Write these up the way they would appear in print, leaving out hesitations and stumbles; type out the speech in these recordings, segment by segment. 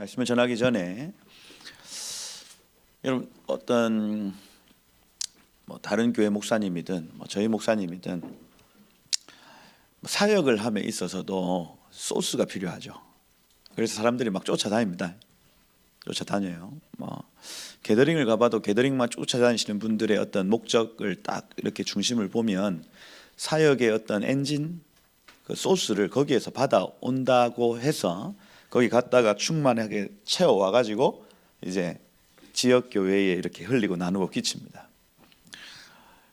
말씀을 전하기 전에 여러분 어떤 다른 교회 목사님이든 저희 목사님이든 사역을 함에 있어서도 소스가 필요하죠. 그래서 사람들이 막 쫓아다닙니다. 쫓아다녀요. 게더링을 가봐도 게더링만 쫓아다니시는 분들의 어떤 목적을 딱 이렇게 중심을 보면 사역의 어떤 엔진, 그 소스를 거기에서 받아온다고 해서 거기 갔다가 충만하게 채워와 가지고 이제 지역 교회에 이렇게 흘리고 나누고 끼칩니다.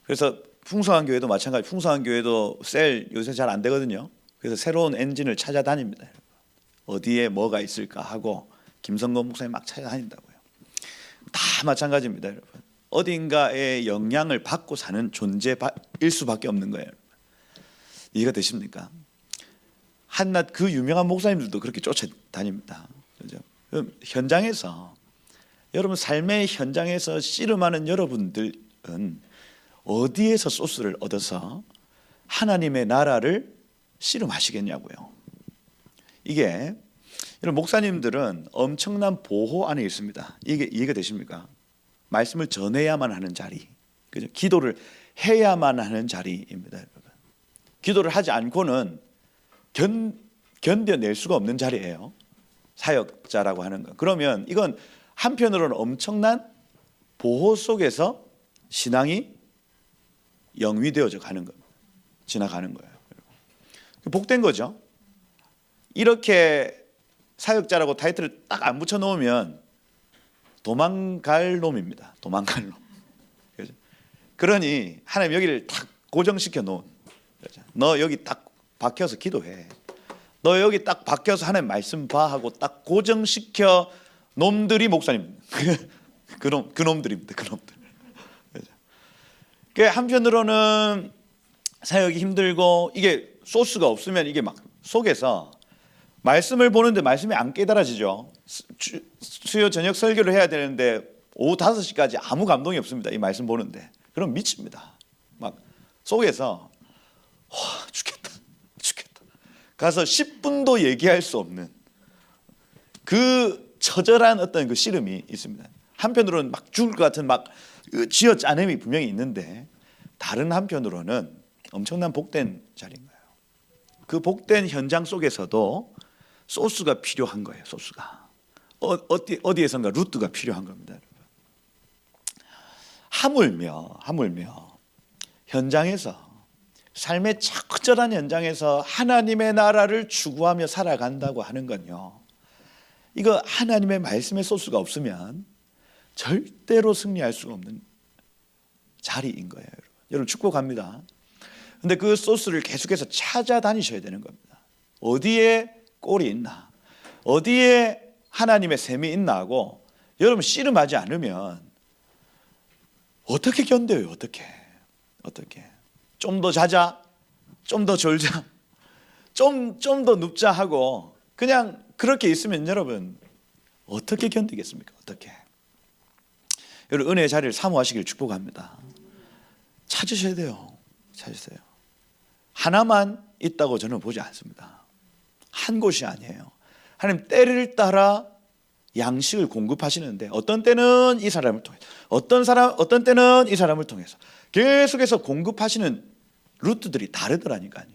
그래서 풍성한 교회도 마찬가지. 풍성한 교회도 셀 요새 잘 안 되거든요. 그래서 새로운 엔진을 찾아다닙니다. 어디에 뭐가 있을까 하고 김성건 목사님 막 찾아다닌다고요. 다 마찬가지입니다, 여러분. 어딘가에 영향을 받고 사는 존재일 수밖에 없는 거예요. 이해가 되십니까? 한낱 그 유명한 목사님들도 그렇게 쫓아다닙니다. 그죠? 그럼 현장에서 여러분 삶의 현장에서 씨름하는 여러분들은 어디에서 소스를 얻어서 하나님의 나라를 씨름하시겠냐고요. 이게 여러분 목사님들은 엄청난 보호 안에 있습니다. 이게 이해가 되십니까? 말씀을 전해야만 하는 자리, 그죠? 기도를 해야만 하는 자리입니다, 여러분. 기도를 하지 않고는 견뎌낼 수가 없는 자리예요. 사역자라고 하는 건. 그러면 이건 한편으로는 엄청난 보호 속에서 신앙이 영위되어져 가는 겁니다. 지나가는 거예요. 복된 거죠. 이렇게 사역자라고 타이틀을 딱 안 붙여 놓으면 도망갈 놈입니다. 도망갈 놈. 그렇죠? 그러니 하나님 여기를 딱 고정시켜 놓은, 그렇죠? 너 여기 딱 박혀서 기도해. 너 여기 딱 박혀서 하나님 말씀 봐 하고 딱 고정시켜 놈들이 목사님. 그놈들입니다. 그놈들. 그렇죠? 한편으로는 사역이 힘들고 이게 소스가 없으면 이게 막 속에서 말씀을 보는데 말씀이 안 깨달아지죠. 수요 저녁 설교를 해야 되는데 오후 5시까지 아무 감동이 없습니다. 이 말씀 보는데. 그럼 미칩니다. 막 속에서 죽겠다. 가서 10분도 얘기할 수 없는 그 처절한 어떤 그 씨름이 있습니다. 한편으로는 막 죽을 것 같은 막 쥐어짜냄이 분명히 있는데 다른 한편으로는 엄청난 복된 자리인 거예요. 그 복된 현장 속에서도 소스가 필요한 거예요. 소스가 어디에선가 루트가 필요한 겁니다. 하물며 현장에서 삶의 처절한 현장에서 하나님의 나라를 추구하며 살아간다고 하는 건요, 이거 하나님의 말씀의 소스가 없으면 절대로 승리할 수가 없는 자리인 거예요. 여러분 축복합니다. 근데 그 소스를 계속해서 찾아다니셔야 되는 겁니다. 어디에 꼴이 있나, 어디에 하나님의 셈이 있나 하고 여러분 씨름하지 않으면 어떻게 견뎌요? 어떻게 좀 더 자자, 좀 더 졸자, 좀 더 눕자 하고 그냥 그렇게 있으면 여러분 어떻게 견디겠습니까? 어떻게? 여러분 은혜의 자리를 사모하시길 축복합니다. 찾으셔야 돼요. 찾으세요. 하나만 있다고 저는 보지 않습니다. 한 곳이 아니에요. 하나님 때를 따라 양식을 공급하시는데 어떤 때는 이 사람을 통해서, 어떤 때는 이 사람을 통해서 계속해서 공급하시는 루트들이 다르더라니까요.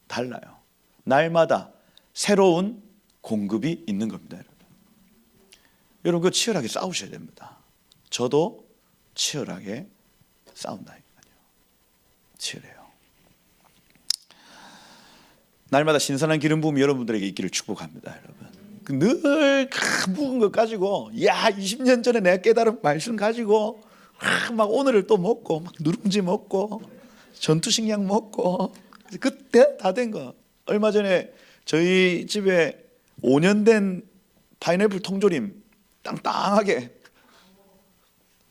달라요. 날마다 새로운 공급이 있는 겁니다. 여러분 그거 치열하게 싸우셔야 됩니다. 저도 치열하게 싸운다니까요. 치열해요. 날마다 신선한 기름 부음이 여러분들에게 있기를 축복합니다. 여러분 늘 묵은 것 가지고 20년 전에 내가 깨달은 말씀 가지고 막 오늘을 또 먹고 막 누룽지 먹고 전투식량 먹고 그때 다 된 거. 얼마 전에 저희 집에 5년 된 파인애플 통조림 땅땅하게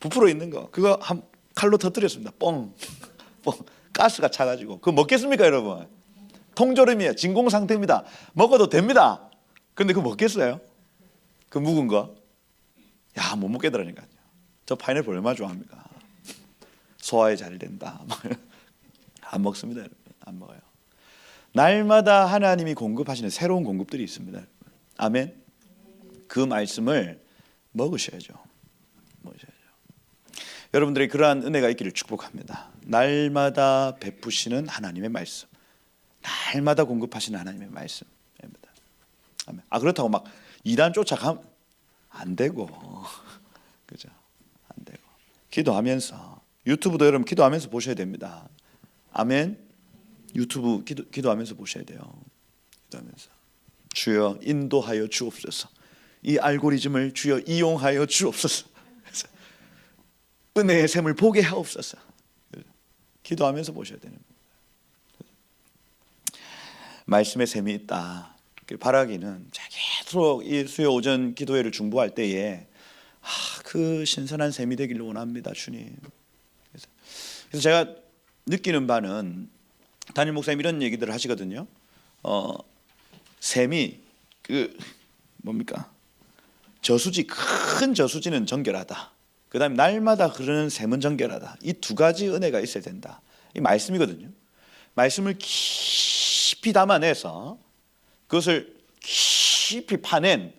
부풀어 있는 거, 그거 한 칼로 터뜨렸습니다. 뻥 가스가 차가지고 그거 먹겠습니까 여러분? 통조림이에요. 진공 상태입니다. 먹어도 됩니다. 근데 그거 먹겠어요? 그 묵은 거? 못 먹겠더라니까요. 저 파인애플 얼마나 좋아합니까? 소화에 잘 된다. 안 먹습니다, 여러분. 안 먹어요. 날마다 하나님이 공급하시는 새로운 공급들이 있습니다, 여러분. 아멘. 그 말씀을 먹으셔야죠. 여러분들이 그러한 은혜가 있기를 축복합니다. 날마다 베푸시는 하나님의 말씀, 날마다 공급하시는 하나님의 말씀입니다. 그렇다고 막 이단 쫓아가면 안 되고, 그죠? 안 되고 기도하면서, 유튜브도 여러분 기도하면서 보셔야 됩니다. 아멘. 유튜브 기도하면서 보셔야 돼요. 기도하면서 주여 인도하여 주옵소서. 이 알고리즘을 주여 이용하여 주옵소서. 은혜의 샘을 보게 하옵소서. 기도하면서 보셔야 되는 거예요. 말씀의 샘이 있다. 바라기는 계속 이 수요 오전 기도회를 중보할 때에 그 신선한 샘이 되기를 원합니다, 주님. 그래서 제가 느끼는 바는, 담임 목사님 이런 얘기들을 하시거든요. 샘이 뭡니까? 저수지, 큰 저수지는 정결하다. 그 다음에 날마다 흐르는 샘은 정결하다. 이 두 가지 은혜가 있어야 된다. 이 말씀이거든요. 말씀을 깊이 담아내서 그것을 깊이 파낸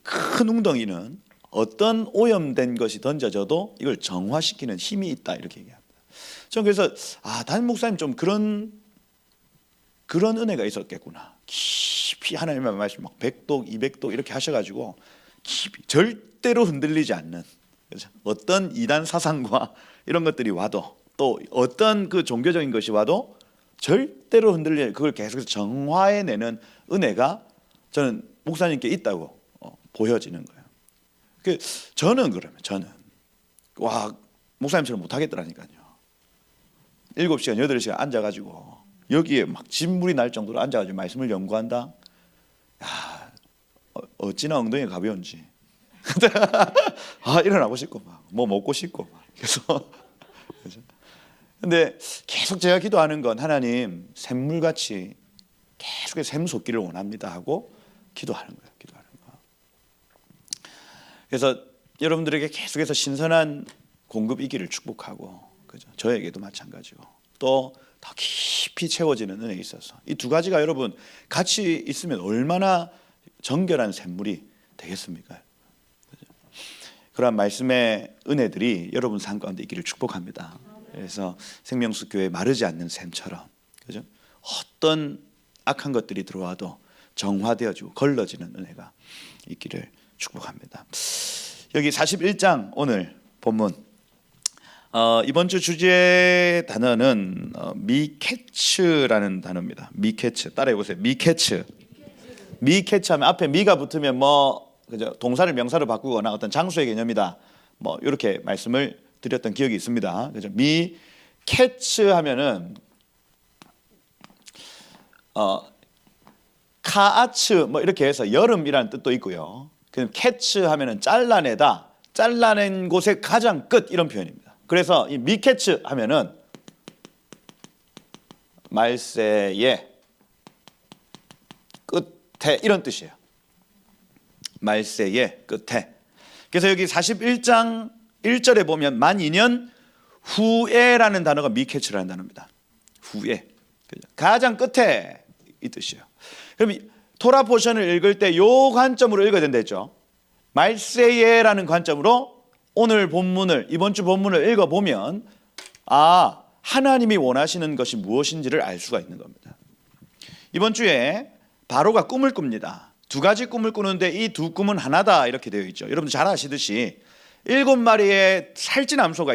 큰 웅덩이는 어떤 오염된 것이 던져져도 이걸 정화시키는 힘이 있다, 이렇게 얘기합니다. 저는 그래서 담임 목사님 좀 그런 은혜가 있었겠구나. 깊이 하나님의 말씀 막 100독, 200독 이렇게 하셔가지고 깊이 절대로 흔들리지 않는, 그렇죠? 어떤 이단 사상과 이런 것들이 와도, 또 어떤 그 종교적인 것이 와도 절대로 흔들리지, 그걸 계속해서 정화해내는 은혜가 저는 목사님께 있다고 보여지는 거예요. 저는 목사님처럼 못하겠더라니까요. 7시간, 8시간 앉아가지고 여기에 막 진물이 날 정도로 앉아가지고 말씀을 연구한다. 어찌나 엉덩이가 가벼운지. 일어나고 싶고 뭐 먹고 싶고 계속. 근데 계속 제가 기도하는 건, 하나님 샘물같이 계속해서 샘솟기를 원합니다 하고 기도하는 거예요. 그래서 여러분들에게 계속해서 신선한 공급 있기를 축복하고, 그죠? 저에게도 마찬가지고, 또 더 깊이 채워지는 은혜에 있어서 이 두 가지가 여러분 같이 있으면 얼마나 정결한 샘물이 되겠습니까? 그죠? 그러한 말씀의 은혜들이 여러분 삶 가운데 있기를 축복합니다. 그래서 생명수 교회 마르지 않는 샘처럼, 그죠? 어떤 악한 것들이 들어와도 정화되어지고 걸러지는 은혜가 있기를 축복합니다. 여기 41장 오늘 본문, 이번 주 주제 단어는 미케츠라는 단어입니다. 미케츠, 따라해 보세요. 미케츠 하면 앞에 미가 붙으면 그죠? 동사를 명사로 바꾸거나 어떤 장소의 개념이다, 이렇게 말씀을 드렸던 기억이 있습니다. 그죠? 미케츠 하면은 카아츠 이렇게 해서 여름이라는 뜻도 있고요. 그럼 캐츠 하면은 잘라내다, 잘라낸 곳의 가장 끝, 이런 표현입니다. 그래서 이 미케츠 하면은 말세의 끝에, 이런 뜻이에요. 말세의 끝에. 그래서 여기 41장 1절에 보면 만 2년 후에라는 단어가 미케츠라는 단어입니다. 후에, 가장 끝에, 이 뜻이에요. 그럼 토라 포션을 읽을 때 요 관점으로 읽어야 된다 했죠. 말세예라는 관점으로 오늘 본문을, 이번 주 본문을 읽어보면 하나님이 원하시는 것이 무엇인지를 알 수가 있는 겁니다. 이번 주에 바로가 꿈을 꿉니다. 두 가지 꿈을 꾸는데 이 두 꿈은 하나다, 이렇게 되어 있죠. 여러분들 잘 아시듯이 7마리의 살찐 암소가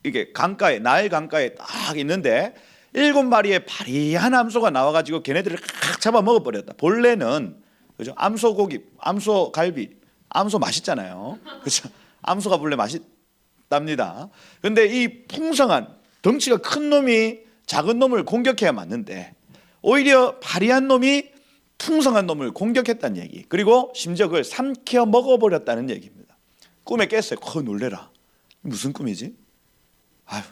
이게 강가에, 나일 강가에 딱 있는데 7마리의 바리한 암소가 나와가지고 걔네들을 칵 잡아 먹어버렸다. 본래는, 그죠? 암소고기, 암소갈비, 암소 맛있잖아요. 그죠? 암소가 본래 맛있답니다. 근데 이 풍성한 덩치가 큰 놈이 작은 놈을 공격해야 맞는데, 오히려 바리한 놈이 풍성한 놈을 공격했다는 얘기, 그리고 심지어 그걸 삼켜 먹어버렸다는 얘기입니다. 꿈에 깼어요. 놀래라. 무슨 꿈이지?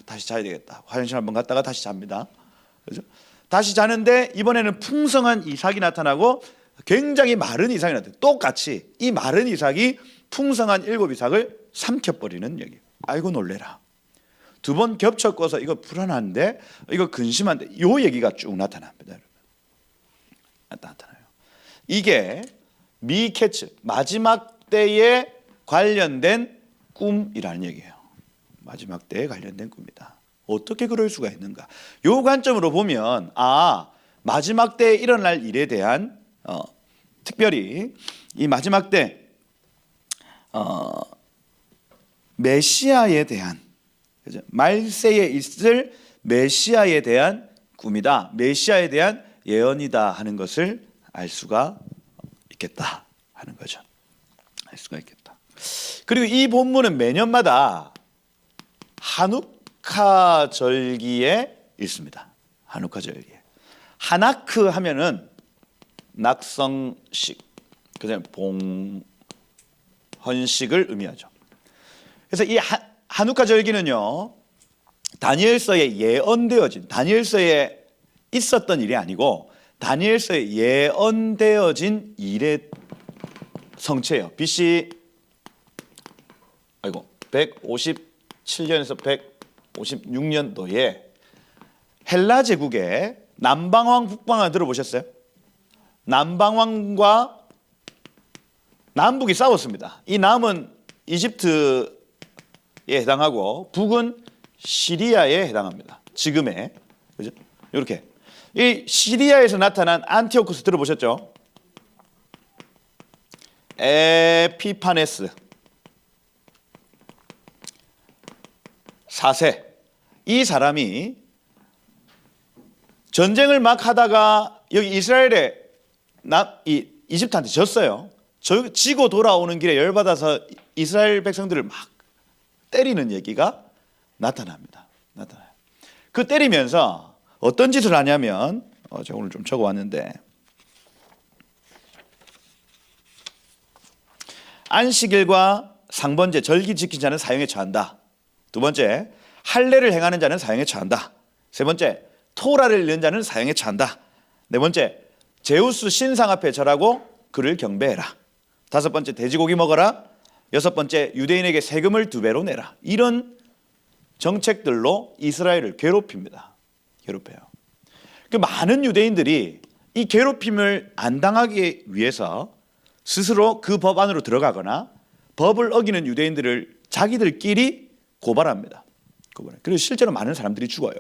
다시 자야 되겠다. 화장실 한번 갔다가 다시 잡니다. 그죠? 다시 자는데 이번에는 풍성한 이삭이 나타나고 굉장히 마른 이삭이 나타나요. 똑같이 이 마른 이삭이 풍성한 7 이삭을 삼켜버리는 얘기. 아이고 놀래라. 두 번 겹쳐꿔서 이거 불안한데, 이거 근심한데, 이 얘기가 쭉 나타납니다. 여러분. 나타나요. 이게 미케츠, 마지막 때에 관련된 꿈이라는 얘기예요. 마지막 때에 관련된 꿈이다. 어떻게 그럴 수가 있는가? 이 관점으로 보면 마지막 때에 일어날 일에 대한 특별히 이 마지막 때 메시아에 대한, 그죠? 말세에 있을 메시아에 대한 꿈이다, 메시아에 대한 예언이다 하는 것을 알 수가 있겠다 하는 거죠. 알 수가 있겠다. 그리고 이 본문은 매년마다 하누카 절기에 있습니다. 하누카 절기에. 하나크 하면은 낙성식, 그다음에 봉헌식을 의미하죠. 그래서 이 하누카 절기는요, 다니엘서에 예언되어진, 다니엘서에 있었던 일이 아니고 다니엘서에 예언되어진 일의 성체예요. BC 157년에서 156년도에 헬라 제국의 남방왕 북방왕 들어보셨어요? 남방왕과 남북이 싸웠습니다. 이 남은 이집트에 해당하고 북은 시리아에 해당합니다. 지금의, 그죠? 이렇게 이 시리아에서 나타난 안티오쿠스 들어보셨죠? 에피파네스 4세, 이 사람이 전쟁을 막 하다가 여기 이스라엘에 이집트한테 졌어요. 지고 돌아오는 길에 열받아서 이스라엘 백성들을 막 때리는 얘기가 나타납니다. 그 때리면서 어떤 짓을 하냐면, 제가 오늘 좀 적어왔는데, 안식일과 상번제, 절기 지킨 자는 사형에 처한다. 두 번째, 할례를 행하는 자는 사형에 처한다. 세 번째, 토라를 읽는 자는 사형에 처한다. 네 번째, 제우스 신상 앞에 절하고 그를 경배해라. 다섯 번째, 돼지고기 먹어라. 여섯 번째, 유대인에게 세금을 2배로 내라. 이런 정책들로 이스라엘을 괴롭힙니다. 괴롭혀요. 그 많은 유대인들이 이 괴롭힘을 안 당하기 위해서 스스로 그 법 안으로 들어가거나 법을 어기는 유대인들을 자기들끼리 고발합니다. 그래서 실제로 많은 사람들이 죽어요.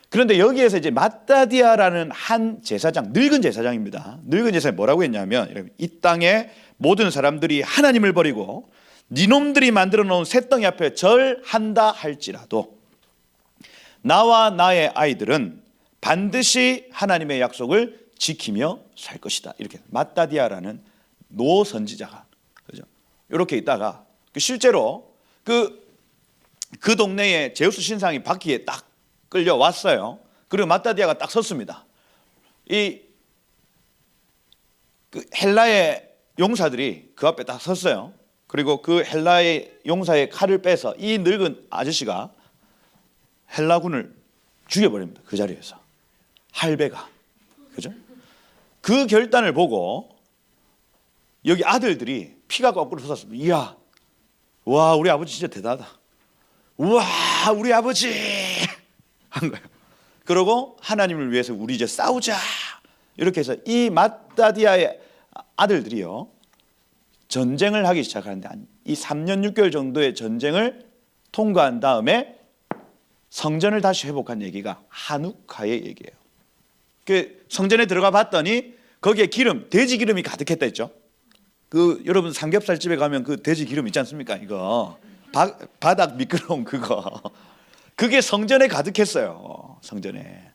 그런데 여기에서 이제 마따디아라는 한 제사장, 늙은 제사장입니다. 늙은 제사장이 뭐라고 했냐면, 이 땅에 모든 사람들이 하나님을 버리고 니놈들이 만들어 놓은 쇳덩이 앞에 절한다 할지라도 나와 나의 아이들은 반드시 하나님의 약속을 지키며 살 것이다. 이렇게 마따디아라는 노 선지자가, 그죠? 이렇게 있다가 실제로 그 동네에 제우스 신상이 바퀴에 딱 끌려왔어요. 그리고 마따디아가 딱 섰습니다. 그 헬라의 용사들이 그 앞에 딱 섰어요. 그리고 그 헬라의 용사의 칼을 빼서 이 늙은 아저씨가 헬라군을 죽여버립니다. 그 자리에서. 할배가. 그죠? 그 결단을 보고 여기 아들들이 피가 거꾸로 솟았습니다. 이야, 와, 우리 아버지 진짜 대단하다. 우와, 우리 아버지 한 거예요. 그러고 하나님을 위해서 우리 이제 싸우자. 이렇게 해서 이 마따디아의 아들들이요, 전쟁을 하기 시작하는데 이 3년 6개월 정도의 전쟁을 통과한 다음에 성전을 다시 회복한 얘기가 하누카의 얘기예요. 그 성전에 들어가 봤더니 거기에 기름, 돼지 기름이 가득했다 했죠. 그 여러분 삼겹살집에 가면 그 돼지 기름 있지 않습니까? 이거 바닥 미끄러운 그거. 그게 성전에 가득했어요. 성전에.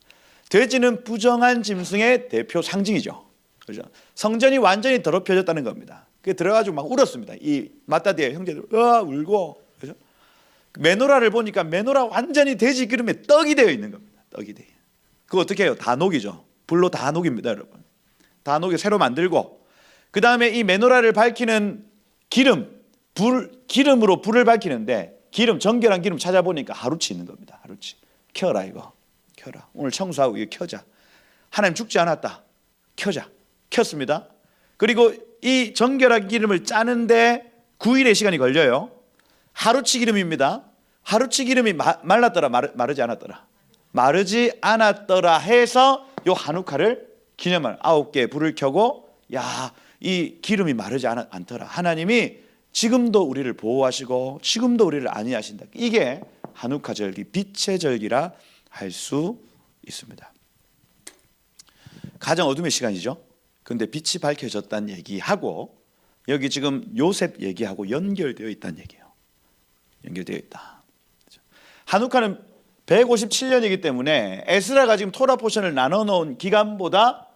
돼지는 부정한 짐승의 대표 상징이죠. 그죠? 성전이 완전히 더럽혀졌다는 겁니다. 그게 들어가지고 막 울었습니다. 이 마따디아 형제들 울고. 그죠? 메노라를 보니까 메노라 완전히 돼지 기름에 떡이 되어 있는 겁니다. 떡이 되어. 그거 어떻게 해요? 다 녹이죠. 불로 다 녹입니다, 여러분. 다 녹여 새로 만들고, 그 다음에 이 메노라를 밝히는 기름으로 불을 밝히는데, 정결한 기름 찾아보니까 하루치 있는 겁니다. 하루치. 켜라, 이거. 켜라. 오늘 청소하고 이거 켜자. 하나님 죽지 않았다. 켜자. 켰습니다. 그리고 이 정결한 기름을 짜는데 9일의 시간이 걸려요. 하루치 기름입니다. 하루치 기름이 말랐더라, 마르지 않았더라. 마르지 않았더라 해서 요 하누카를 기념할 9개의 불을 켜고, 야, 이 기름이 마르지 않더라. 하나님이 지금도 우리를 보호하시고 지금도 우리를 안위하신다. 이게 하누카 절기, 빛의 절기라 할 수 있습니다. 가장 어둠의 시간이죠. 그런데 빛이 밝혀졌다는 얘기하고 여기 지금 요셉 얘기하고 연결되어 있다는 얘기예요. 연결되어 있다. 하누카는 157년이기 때문에 에스라가 지금 토라 포션을 나눠 놓은 기간보다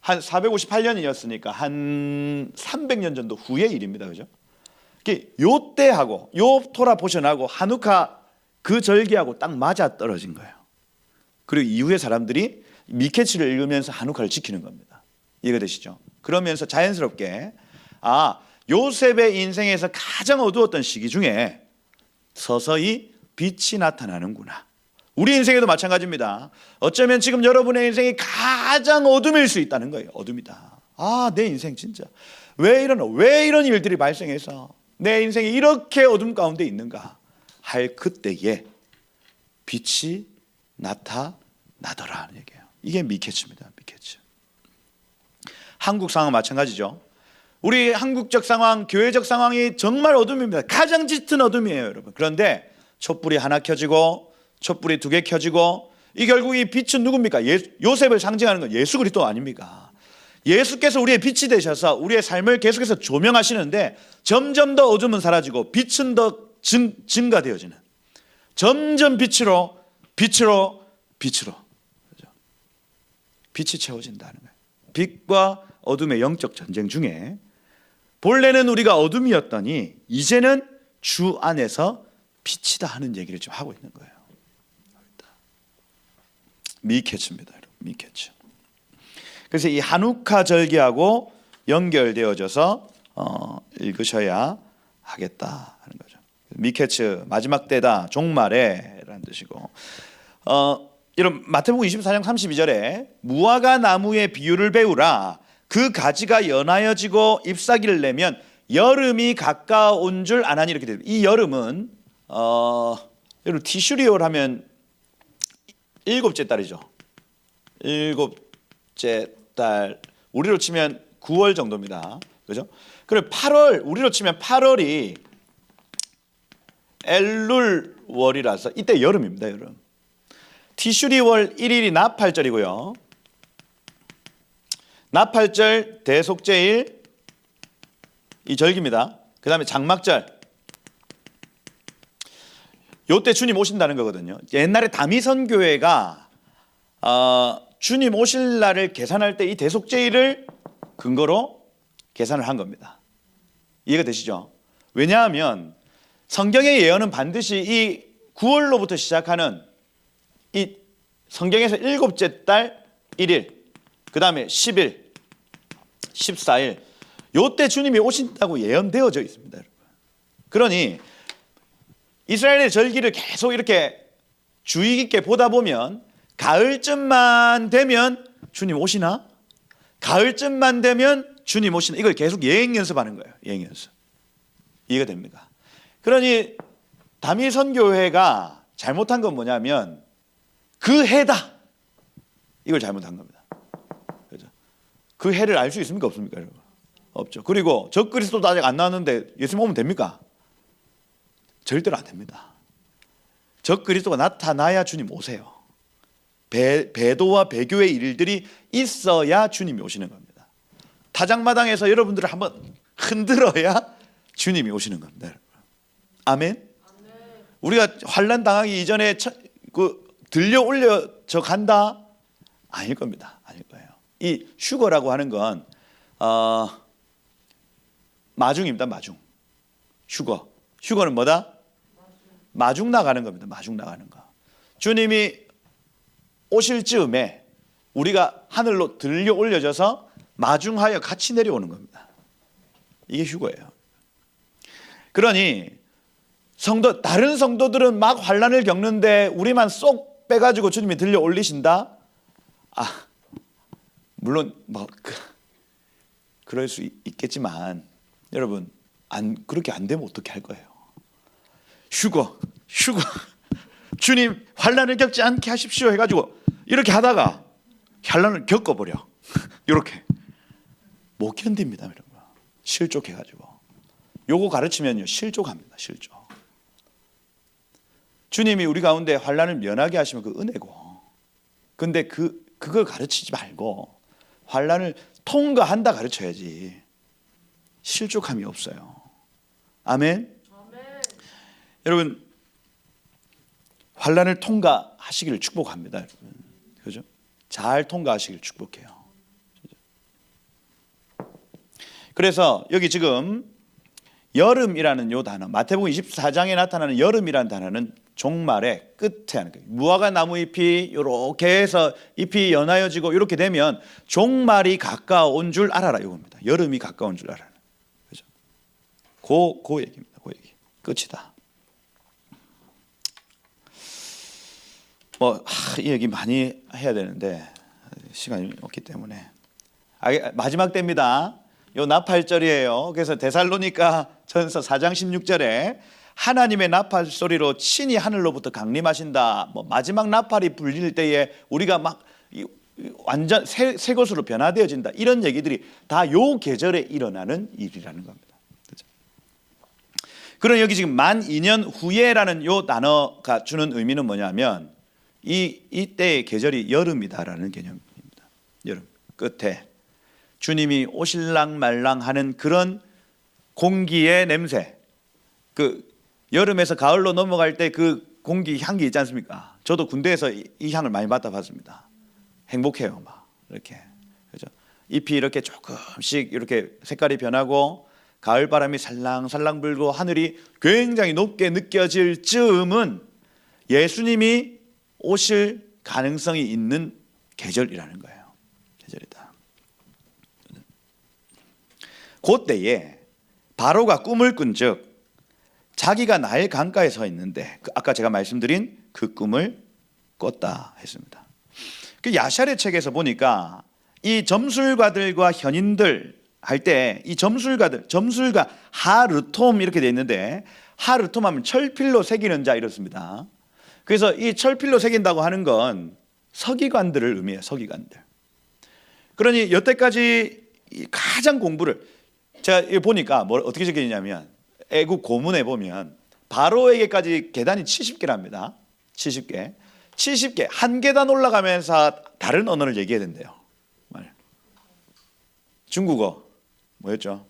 한 458년이었으니까 한 300년 정도 후의 일입니다. 그죠? 요 때하고 요 토라 포션하고 하누카 그 절기하고 딱 맞아 떨어진 거예요. 그리고 이후에 사람들이 미케츠를 읽으면서 하누카를 지키는 겁니다. 이해가 되시죠? 그러면서 자연스럽게 요셉의 인생에서 가장 어두웠던 시기 중에 서서히 빛이 나타나는구나. 우리 인생에도 마찬가지입니다. 어쩌면 지금 여러분의 인생이 가장 어둠일 수 있다는 거예요. 어둠이다. 내 인생 진짜 왜 이런 일들이 발생해서 내 인생이 이렇게 어둠 가운데 있는가 할 그때에 빛이 나타나더라는 얘기예요. 이게 미케츠입니다. 미케츠. 한국 상황 마찬가지죠. 우리 한국적 상황, 교회적 상황이 정말 어둠입니다. 가장 짙은 어둠이에요, 여러분. 그런데 촛불이 하나 켜지고 촛불이 두 개 켜지고 이 결국 이 빛은 누굽니까? 요셉을 상징하는 건 예수 그리스도 아닙니까? 예수께서 우리의 빛이 되셔서 우리의 삶을 계속해서 조명하시는데 점점 더 어둠은 사라지고 빛은 더 증가되어지는, 점점 빛으로 빛이 채워진다는 거예요. 빛과 어둠의 영적 전쟁 중에 본래는 우리가 어둠이었더니 이제는 주 안에서 빛이다 하는 얘기를 좀 하고 있는 거예요. 미케츠입니다. 미케츠. 그래서 이 하누카 절기하고 연결되어져서 읽으셔야 하겠다 하는 거죠. 미케츠 마지막 때다, 종말에 라는 뜻이고, 이런 마태복음 24장 32절에 무화과 나무의 비유를 배우라. 그 가지가 연하여지고 잎사귀를 내면 여름이 가까운 줄 아나니, 이렇게 됩니다. 이 여름은 여러분 티슈리올 하면 일곱째 달이죠. 일곱째 달, 우리로 치면 9월 정도입니다. 그죠? 그리고 8월, 우리로 치면 8월이 엘룰월이라서 이때 여름입니다. 여름. 티슈리월 1일이 나팔절이고요. 나팔절, 대속제일 이 절기입니다. 그 다음에 장막절, 요때 주님 오신다는 거거든요. 옛날에 다미선교회가 주님 오실 날을 계산할 때 이 대속제일을 근거로 계산을 한 겁니다. 이해가 되시죠? 왜냐하면 성경의 예언은 반드시 이 9월로부터 시작하는 이 성경에서 일곱째 달 1일, 그 다음에 10일, 14일, 요때 주님이 오신다고 예언되어져 있습니다. 그러니 이스라엘의 절기를 계속 이렇게 주의 깊게 보다 보면 가을쯤만 되면 주님 오시나? 가을쯤만 되면 주님 오시나? 이걸 계속 예행 연습하는 거예요. 예행 연습. 이해가 됩니까? 그러니 다미선교회가 잘못한 건 뭐냐면 그 해다, 이걸 잘못한 겁니다. 그렇죠? 그 해를 알 수 있습니까? 없습니까? 여러분? 없죠. 그리고 적그리스도도 아직 안 나왔는데 예수님 오면 됩니까? 절대로 안 됩니다. 적그리스도가 나타나야 주님 오세요. 배도와 배교의 일들이 있어야 주님이 오시는 겁니다. 타작마당에서 여러분들을 한번 흔들어야 주님이 오시는 겁니다. 아멘. 우리가 환난 당하기 이전에 들려 올려져 간다? 아닐 겁니다. 아닐 거예요. 이 휴거라고 하는 건 마중입니다. 마중. 휴거는 뭐다? 마중 나가는 겁니다. 마중 나가는 거. 주님이 오실 즈음에 우리가 하늘로 들려 올려져서 마중하여 같이 내려오는 겁니다. 이게 휴거예요. 그러니 다른 성도들은 막 환난을 겪는데 우리만 쏙 빼가지고 주님이 들려 올리신다? 물론 그럴 수 있겠지만 여러분, 그렇게 안 되면 어떻게 할 거예요? 휴거 주님 환난을 겪지 않게 하십시오 해가지고 이렇게 하다가 환난을 겪어버려. 이렇게 못 견딥니다, 여러분. 실족해가지고. 요거 가르치면요 실족합니다. 실족. 주님이 우리 가운데 환난을 면하게 하시면 그 은혜고, 근데 그걸 가르치지 말고 환난을 통과한다 가르쳐야지. 실족함이 없어요. 아멘. 여러분, 환난을 통과하시기를 축복합니다, 여러분. 그죠? 잘 통과하시기를 축복해요. 그래서 여기 지금 여름이라는 요 단어, 마태복음 24장에 나타나는 여름이라는 단어는 종말의 끝에 하는 거예요. 무화과 나무 잎이 이렇게 해서 잎이 연하여지고 이렇게 되면 종말이 가까운 줄 알아라, 이겁니다. 여름이 가까운 줄 알아라. 그죠? 그 얘기입니다. 그 얘기. 끝이다. 이 얘기 많이 해야 되는데 시간이 없기 때문에 마지막 때입니다. 요 나팔절이에요. 그래서 데살로니가 전서 4장 16절에 하나님의 나팔 소리로 친히 하늘로부터 강림하신다. 마지막 나팔이 불릴 때에 우리가 막 완전 새 것으로 변화되어진다. 이런 얘기들이 다 요 계절에 일어나는 일이라는 겁니다. 그렇죠? 그럼 여기 지금 만 2년 후에라는 요 단어가 주는 의미는 뭐냐면 이때의 계절이 여름이다라는 개념입니다. 여름 끝에 주님이 오실랑 말랑 하는 그런 공기의 냄새, 그 여름에서 가을로 넘어갈 때 그 공기 향기 있지 않습니까? 저도 군대에서 이 향을 많이 맡아봤습니다. 행복해요, 막 이렇게. 그죠? 잎이 이렇게 조금씩 이렇게 색깔이 변하고 가을 바람이 살랑살랑 불고 하늘이 굉장히 높게 느껴질 즈음은 예수님이 오실 가능성이 있는 계절이라는 거예요. 계절이다. 그때에 바로가 꿈을 꾼즉 자기가 나일 강가에 서 있는데 아까 제가 말씀드린 그 꿈을 꿨다 했습니다. 그 야샬의 책에서 보니까 이 점술가들과 현인들 할 때 이 점술가 하르톰 이렇게 돼 있는데 하르톰 하면 철필로 새기는 자 이렇습니다. 그래서 이 철필로 새긴다고 하는 건 서기관들을 의미해요. 서기관들. 그러니 여태까지 가장 공부를 제가 보니까 어떻게 적혀 있냐면 애국 고문에 보면 바로에게까지 계단이 70개랍니다. 70개. 70개. 한 계단 올라가면서 다른 언어를 얘기해야 된대요. 중국어 뭐였죠?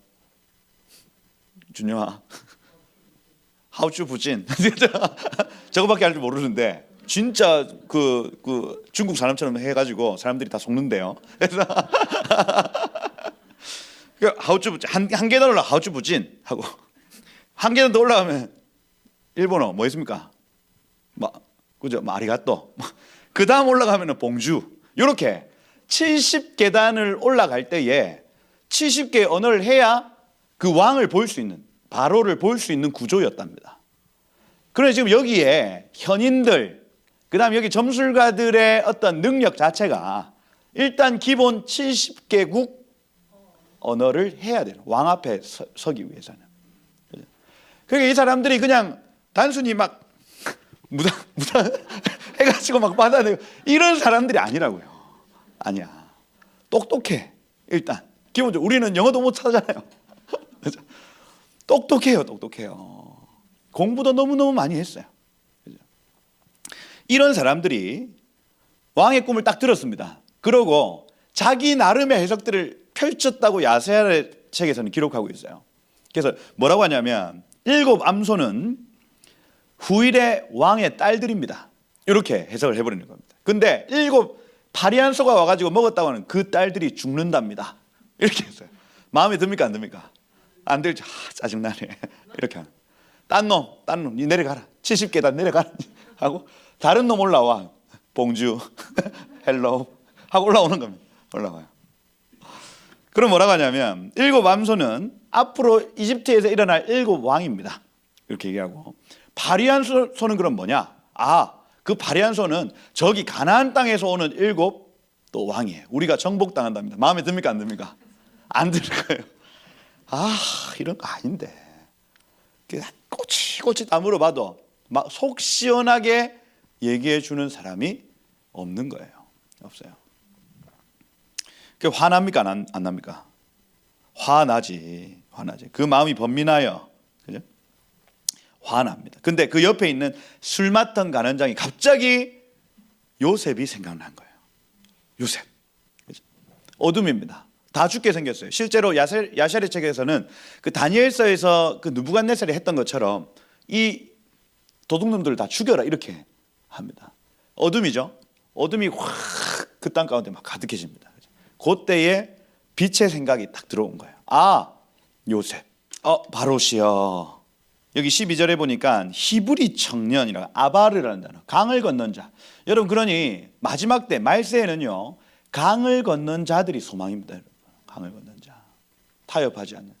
준영아. 하우추 부진. 저거밖에 할 줄 모르는데 진짜 그 중국 사람처럼 해가지고 사람들이 다 속는데요. 그래서 하우추 한 계단 올라 하우추 부진 하고 한 계단 더 올라가면 일본어 뭐 있습니까? 그죠? 아리가또. 그 다음 올라가면은 봉주. 이렇게 70계단을 올라갈 때에 70개의 언어를 해야 그 왕을 볼 수 있는, 바로를 볼 수 있는 구조였답니다. 그런데 지금 여기에 현인들, 그 다음에 여기 점술가들의 어떤 능력 자체가 일단 기본 70개국 언어를 해야 돼요. 왕 앞에 서기 위해서는. 그러니까 이 사람들이 그냥 단순히 막 무당 해가지고 막 받아내고 이런 사람들이 아니라고요. 아니야. 똑똑해. 일단 기본적으로 우리는 영어도 못 하잖아요. 똑똑해요. 공부도 너무너무 많이 했어요. 이런 사람들이 왕의 꿈을 딱 들었습니다. 그러고 자기 나름의 해석들을 펼쳤다고 야세야의 책에서는 기록하고 있어요. 그래서 뭐라고 하냐면 7 암소는 후일의 왕의 딸들입니다. 이렇게 해석을 해버리는 겁니다. 근데 7 파리한 소가 와가지고 먹었다고 하는 그 딸들이 죽는답니다. 이렇게 했어요. 마음에 듭니까 안 듭니까? 안 들죠. 짜증나네. 이렇게 하는. 딴 놈, 니 내려가라. 70계단 내려가라. 하고 다른 놈 올라와. 봉주, 헬로우 하고 올라오는 겁니다. 올라와요. 그럼 뭐라고 하냐면 7 암소는 앞으로 이집트에서 일어날 7 왕입니다. 이렇게 얘기하고 파리한 소는 그럼 뭐냐? 그 파리한 소는 저기 가나안 땅에서 오는 7 또 왕이에요. 우리가 정복당한답니다. 마음에 듭니까 안 듭니까? 안 들 거예요. 이런 거 아닌데. 꼬치꼬치 다 물어봐도 막 속 시원하게 얘기해 주는 사람이 없는 거예요. 없어요. 그 화납니까 안 납니까? 화나지. 그 마음이 번민하여, 그죠? 화납니다. 근데 그 옆에 있는 술 맡던 간원장이 갑자기 요셉이 생각난 거예요. 요셉. 그죠? 어둠입니다. 다 죽게 생겼어요. 실제로 야샬의 책에서는 그 다니엘서에서 그 느부갓네살이 했던 것처럼 이 도둑놈들을 다 죽여라 이렇게 합니다. 어둠이죠. 어둠이 확 그 땅 가운데 막 가득해집니다. 그때에 빛의 생각이 딱 들어온 거예요. 아, 요셉. 바로시여. 여기 12절에 보니까 히브리 청년이라고 아바르라는 단어, 강을 건넌 자. 여러분, 그러니 마지막 때 말세에는요, 강을 건넌 자들이 소망입니다. 여러분. 강을 건넌 자, 타협하지 않는.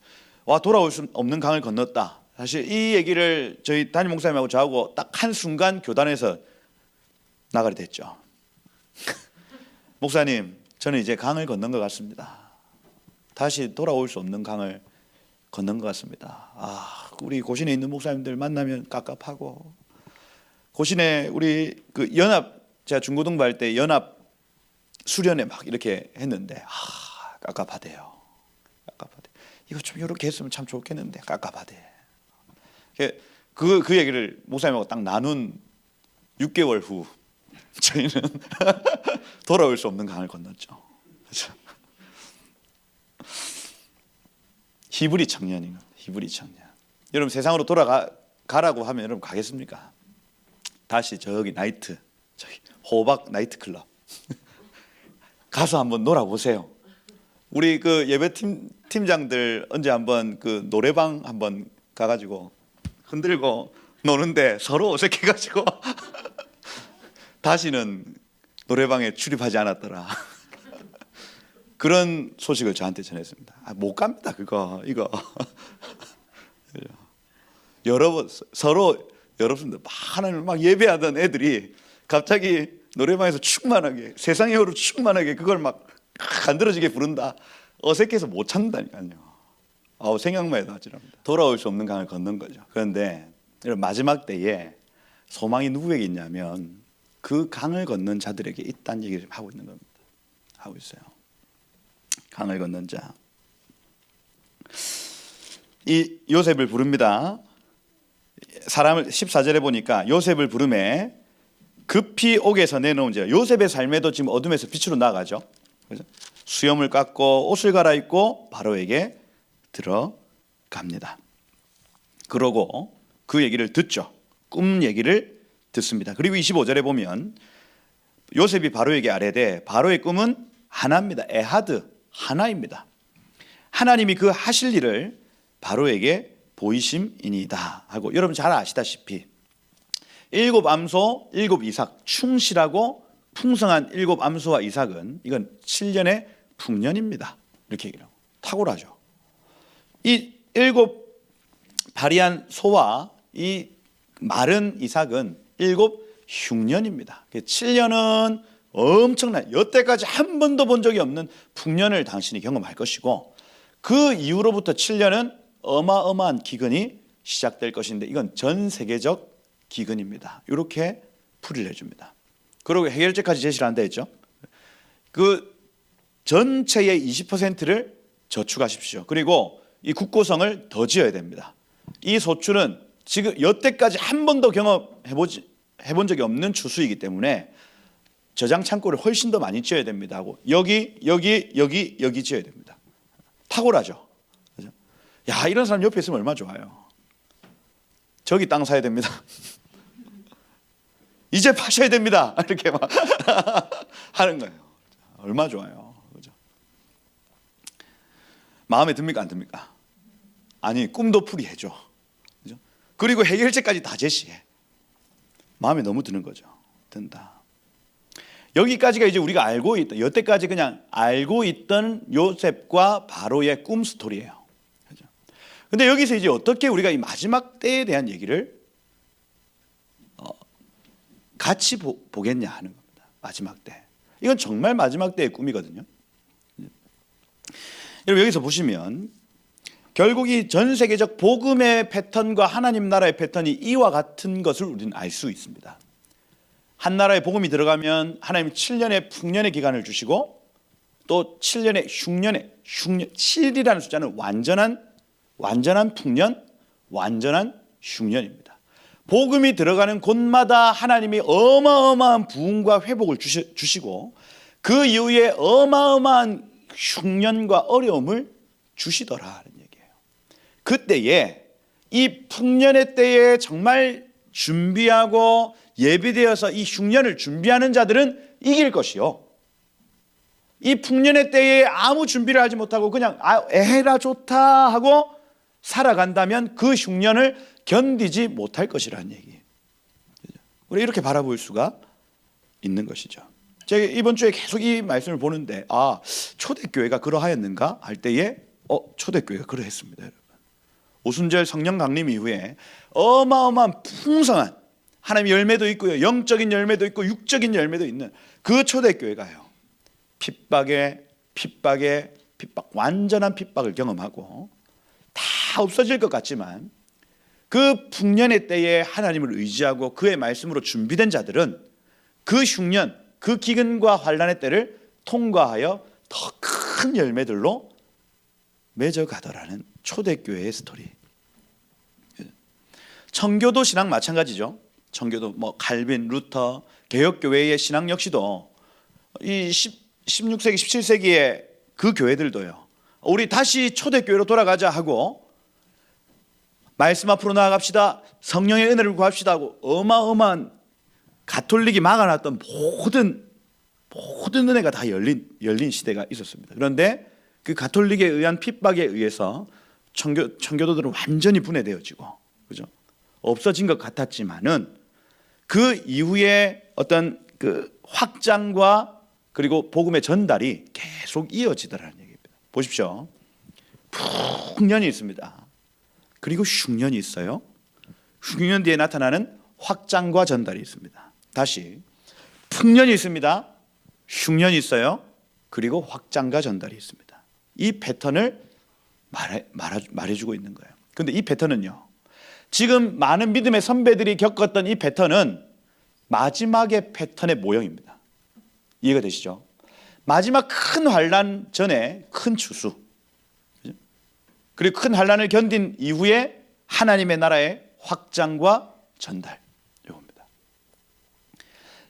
와, 돌아올 수 없는 강을 건넜다. 사실 이 얘기를 저희 담임 목사님하고 저하고 딱 한 순간 교단에서 나가게 됐죠. 목사님, 저는 이제 강을 건넌 것 같습니다. 다시 돌아올 수 없는 강을 건넌 것 같습니다. 우리 고신에 있는 목사님들 만나면 깝깝하고, 고신에 우리 그 연합, 제가 중고등부 할 때 연합 수련회 막 이렇게 했는데 깝깝하대요. 이거 좀 이렇게 했으면 참 좋겠는데 깝깝하대. 그 얘기를 목사님하고 딱 나눈 6개월 후 저희는 돌아올 수 없는 강을 건넜죠. 그렇죠? 히브리 청년이요. 히브리 청년. 여러분, 세상으로 돌아가라고 하면 여러분 가겠습니까? 다시 저기 호박 나이트 클럽 가서 한번 놀아보세요. 우리 그 예배 팀장들 언제 한번 그 노래방 한번 가가지고 흔들고 노는데 서로 어색해가지고 다시는 노래방에 출입하지 않았더라. 그런 소식을 저한테 전했습니다. 못 갑니다, 이거. 서로 여러분들 하나님을 막 예배하던 애들이 갑자기 노래방에서 충만하게, 세상의 호로 충만하게 그걸 막 간드러지게 부른다. 어색해서 못 찾는다니까요. 생각만 해도 아찔합니다. 돌아올 수 없는 강을 건넌 거죠. 그런데 마지막 때에 소망이 누구에게 있냐면 그 강을 건넌 자들에게 있다는 얘기를 하고 있는 겁니다. 하고 있어요. 강을 건넌 자. 이 요셉을 부릅니다. 사람을 14절에 보니까 요셉을 부르매 급히 옥에서 내놓은 자. 요셉의 삶에도 지금 어둠에서 빛으로 나가죠. 그래서 수염을 깎고 옷을 갈아입고 바로에게 들어갑니다. 그러고 그 얘기를 듣죠. 꿈 얘기를 듣습니다. 그리고 25절에 보면 요셉이 바로에게 아뢰되 바로의 꿈은 하나입니다. 에하드, 하나입니다. 하나님이 그 하실 일을 바로에게 보이심이니이다 하고, 여러분 잘 아시다시피 7 암소 7 이삭, 충실하고 풍성한 7 암소와 이삭은 이건 7년의 풍년입니다. 이렇게 얘기를 하고, 탁월하죠. 이 7 발이한 소와 이 마른 이삭은 7 흉년입니다. 7년은 엄청난, 여태까지 한 번도 본 적이 없는 풍년을 당신이 경험할 것이고, 그 이후로부터 7년은 어마어마한 기근이 시작될 것인데, 이건 전 세계적 기근입니다. 이렇게 풀이를 해줍니다. 그리고 해결책까지 제시를 한다 했죠. 그 전체의 20%를 저축하십시오. 그리고 이 국고성을 더 지어야 됩니다. 이 소출은 지금 여태까지 한 번도 해본 적이 없는 추수이기 때문에 저장 창고를 훨씬 더 많이 지어야 됩니다 하고, 여기 지어야 됩니다. 탁월하죠. 그죠? 야, 이런 사람 옆에 있으면 얼마나 좋아요. 저기 땅 사야 됩니다. 이제 파셔야 됩니다. 이렇게 막 하는 거예요. 얼마나 좋아요. 그죠? 마음에 듭니까, 안 듭니까? 아니, 꿈도 풀이해줘. 그죠? 그리고 해결책까지 다 제시해. 마음에 너무 드는 거죠. 든다. 여기까지가 이제 우리가 알고 있던, 여태까지 그냥 알고 있던 요셉과 바로의 꿈 스토리예요. 그죠? 근데 여기서 이제 어떻게 우리가 이 마지막 때에 대한 얘기를 같이 보겠냐 하는 겁니다. 마지막 때. 이건 정말 마지막 때의 꿈이거든요. 여러분, 여기서 보시면 결국 이 전 세계적 복음의 패턴과 하나님 나라의 패턴이 이와 같은 것을 우리는 알 수 있습니다. 한 나라에 복음이 들어가면 하나님 7년의 풍년의 기간을 주시고, 또 7년에 흉년에 7이라는 숫자는 완전한 풍년, 완전한 흉년입니다. 복음이 들어가는 곳마다 하나님이 어마어마한 부흥과 회복을 주시고 그 이후에 어마어마한 흉년과 어려움을 주시더라는 얘기예요. 그때에 이 풍년의 때에 정말 준비하고 예비되어서 이 흉년을 준비하는 자들은 이길 것이요, 이 풍년의 때에 아무 준비를 하지 못하고 그냥 에라 좋다 하고 살아간다면 그 흉년을 견디지 못할 것이라는 얘기예요. 우리 이렇게 바라볼 수가 있는 것이죠. 제가 이번 주에 계속 이 말씀을 보는데 초대교회가 그러하였는가 할 때에 초대교회가 그러했습니다. 여러분, 오순절 성령 강림 이후에 어마어마한 풍성한 하나님의 열매도 있고요, 영적인 열매도 있고 육적인 열매도 있는 그 초대교회가요, 핍박, 완전한 핍박을 경험하고 다 없어질 것 같지만 그 풍년의 때에 하나님을 의지하고 그의 말씀으로 준비된 자들은 그 흉년, 그 기근과 환난의 때를 통과하여 더 큰 열매들로 맺어가더라는 초대교회의 스토리. 청교도 신앙 마찬가지죠. 청교도 칼빈, 루터, 개혁교회의 신앙 역시도 이 16세기, 17세기의 그 교회들도요, 우리 다시 초대교회로 돌아가자 하고 말씀 앞으로 나아갑시다, 성령의 은혜를 구합시다 하고 어마어마한 가톨릭이 막아놨던 모든 은혜가 다 열린 시대가 있었습니다. 그런데 그 가톨릭에 의한 핍박에 의해서 청교도들은 완전히 분해되어지고, 그죠? 없어진 것 같았지만은 그 이후에 어떤 그 확장과 그리고 복음의 전달이 계속 이어지더라는 얘기입니다. 보십시오. 풍년이 있습니다. 그리고 흉년이 있어요. 흉년 뒤에 나타나는 확장과 전달이 있습니다. 다시, 풍년이 있습니다. 흉년이 있어요. 그리고 확장과 전달이 있습니다. 이 패턴을 말해주고 있는 거예요. 그런데 이 패턴은요, 지금 많은 믿음의 선배들이 겪었던 이 패턴은 마지막의 패턴의 모형입니다. 이해가 되시죠? 마지막 큰 환난 전에 큰 추수, 그리고 큰 환난을 견딘 이후에 하나님의 나라의 확장과 전달, 이겁니다.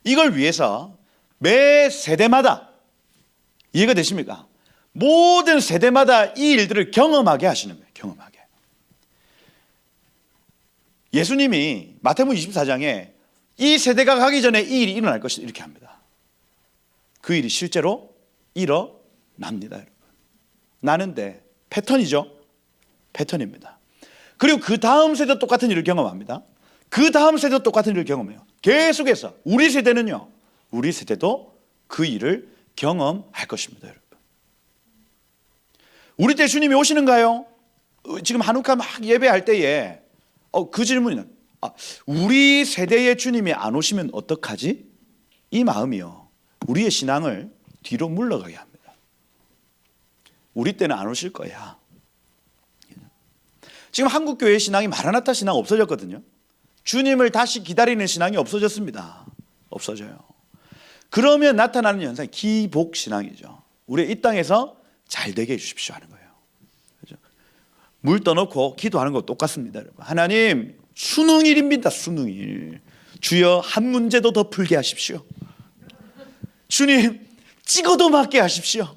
이걸 위해서 매 세대마다, 이해가 되십니까? 모든 세대마다 이 일들을 경험하게 하시는 거예요. 경험하게. 예수님이 마태복음 24장에 이 세대가 가기 전에 이 일이 일어날 것이다 이렇게 합니다. 그 일이 실제로 일어납니다. 여러분, 나는데 패턴이죠. 패턴입니다. 그리고 그 다음 세대도 똑같은 일을 경험합니다. 그 다음 세대도 똑같은 일을 경험해요. 계속해서 우리 세대는요, 우리 세대도 그 일을 경험할 것입니다. 여러분, 우리 때 주님이 오시는가요? 지금 한우카 막 예배할 때에 그 질문이 우리 세대의 주님이 안 오시면 어떡하지? 이 마음이요, 우리의 신앙을 뒤로 물러가게 합니다. 우리 때는 안 오실 거야. 지금 한국교회의 신앙이 마라나타 신앙 없어졌거든요. 주님을 다시 기다리는 신앙이 없어졌습니다. 없어져요. 그러면 나타나는 현상이 기복신앙이죠. 우리 이 땅에서 잘 되게 해주십시오 하는 거예요. 그렇죠? 물 떠놓고 기도하는 거 똑같습니다. 여러분, 하나님 수능일입니다. 수능일. 주여 한 문제도 더 풀게 하십시오. 주님 찍어도 맞게 하십시오.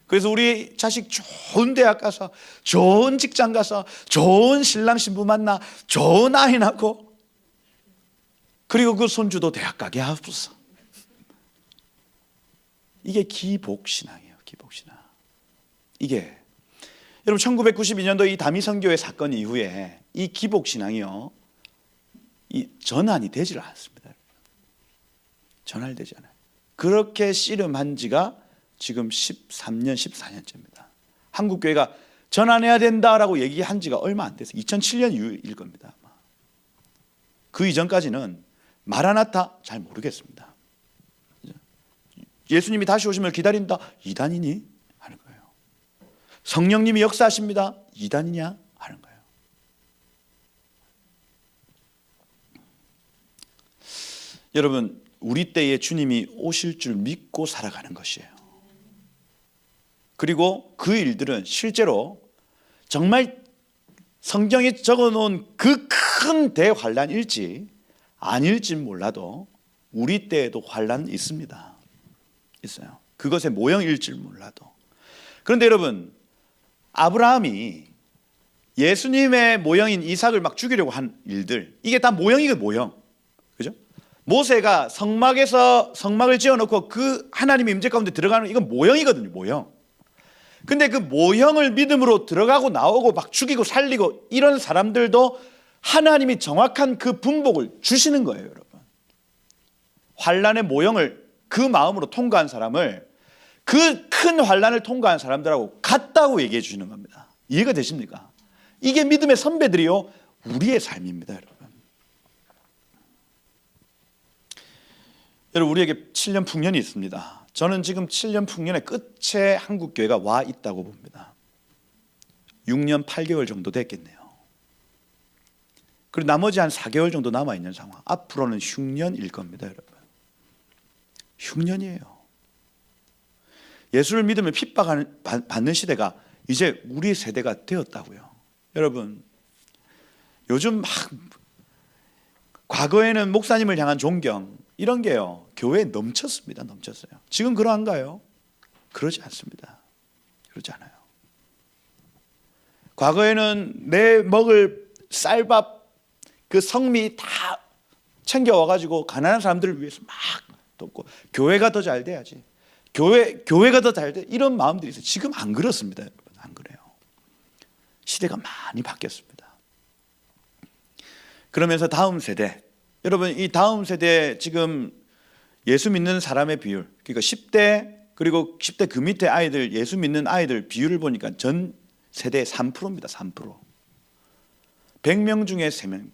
그래서 우리 자식 좋은 대학 가서 좋은 직장 가서 좋은 신랑 신부 만나 좋은 아이 낳고, 그리고 그 손주도 대학 가게 하옵소서. 이게 기복신앙이에요. 기복신앙. 이게 여러분 1992년도 이 다미 선교회 사건 이후에 이 기복신앙이요, 이 전환이 되질 않습니다. 전환되지 않아요. 그렇게 씨름한 지가 지금 13년, 14년째입니다. 한국교회가 전환해야 된다라고 얘기한 지가 얼마 안 돼서 2007년 이후일 겁니다. 아마. 그 이전까지는 마라나타 잘 모르겠습니다. 예수님이 다시 오심을 기다린다, 이단이니? 하는 거예요. 성령님이 역사하십니다, 이단이냐? 하는 거예요. 여러분, 우리 때에 주님이 오실 줄 믿고 살아가는 것이에요. 그리고 그 일들은 실제로 정말 성경에 적어놓은 그 큰 대환란일지 아닐지 몰라도 우리 때에도 환란이 있습니다. 있어요. 그것의 모형일지 몰라도. 그런데 여러분, 아브라함이 예수님의 모형인 이삭을 막 죽이려고 한 일들, 이게 다 모형이거든, 모형. 그죠? 모세가 성막을 지어놓고 그 하나님의 임재 가운데 들어가는, 이건 모형이거든요, 모형. 근데 그 모형을 믿음으로 들어가고 나오고 막 죽이고 살리고 이런 사람들도 하나님이 정확한 그 분복을 주시는 거예요, 여러분. 환란의 모형을 그 마음으로 통과한 사람을 그 큰 환란을 통과한 사람들하고 같다고 얘기해 주시는 겁니다. 이해가 되십니까? 이게 믿음의 선배들이요, 우리의 삶입니다, 여러분. 여러분, 우리에게 7년 풍년이 있습니다. 저는 지금 7년 풍년의 끝에 한국교회가 와 있다고 봅니다. 6년 8개월 정도 됐겠네요. 그리고 나머지 한 4개월 정도 남아있는 상황. 앞으로는 흉년일 겁니다, 여러분. 흉년이에요. 예수를 믿으면 핍박받는 시대가 이제 우리 세대가 되었다고요. 여러분, 요즘 막 과거에는 목사님을 향한 존경 이런 게요, 교회에 넘쳤습니다. 넘쳤어요. 지금 그러한가요? 그러지 않습니다. 그러지 않아요. 과거에는 내 먹을 쌀밥 그 성미 다 챙겨와가지고 가난한 사람들을 위해서 막 돕고, 교회가 더 잘 돼야지, 교회가 더 잘 돼, 이런 마음들이 있어요. 지금 안 그렇습니다, 여러분. 안 그래요. 시대가 많이 바뀌었습니다. 그러면서 다음 세대, 여러분, 이 다음 세대 지금 예수 믿는 사람의 비율, 그러니까 10대 그리고 10대 그 밑에 아이들, 예수 믿는 아이들 비율을 보니까 전 세대의 3%입니다. 3%. 100명 중에 3명.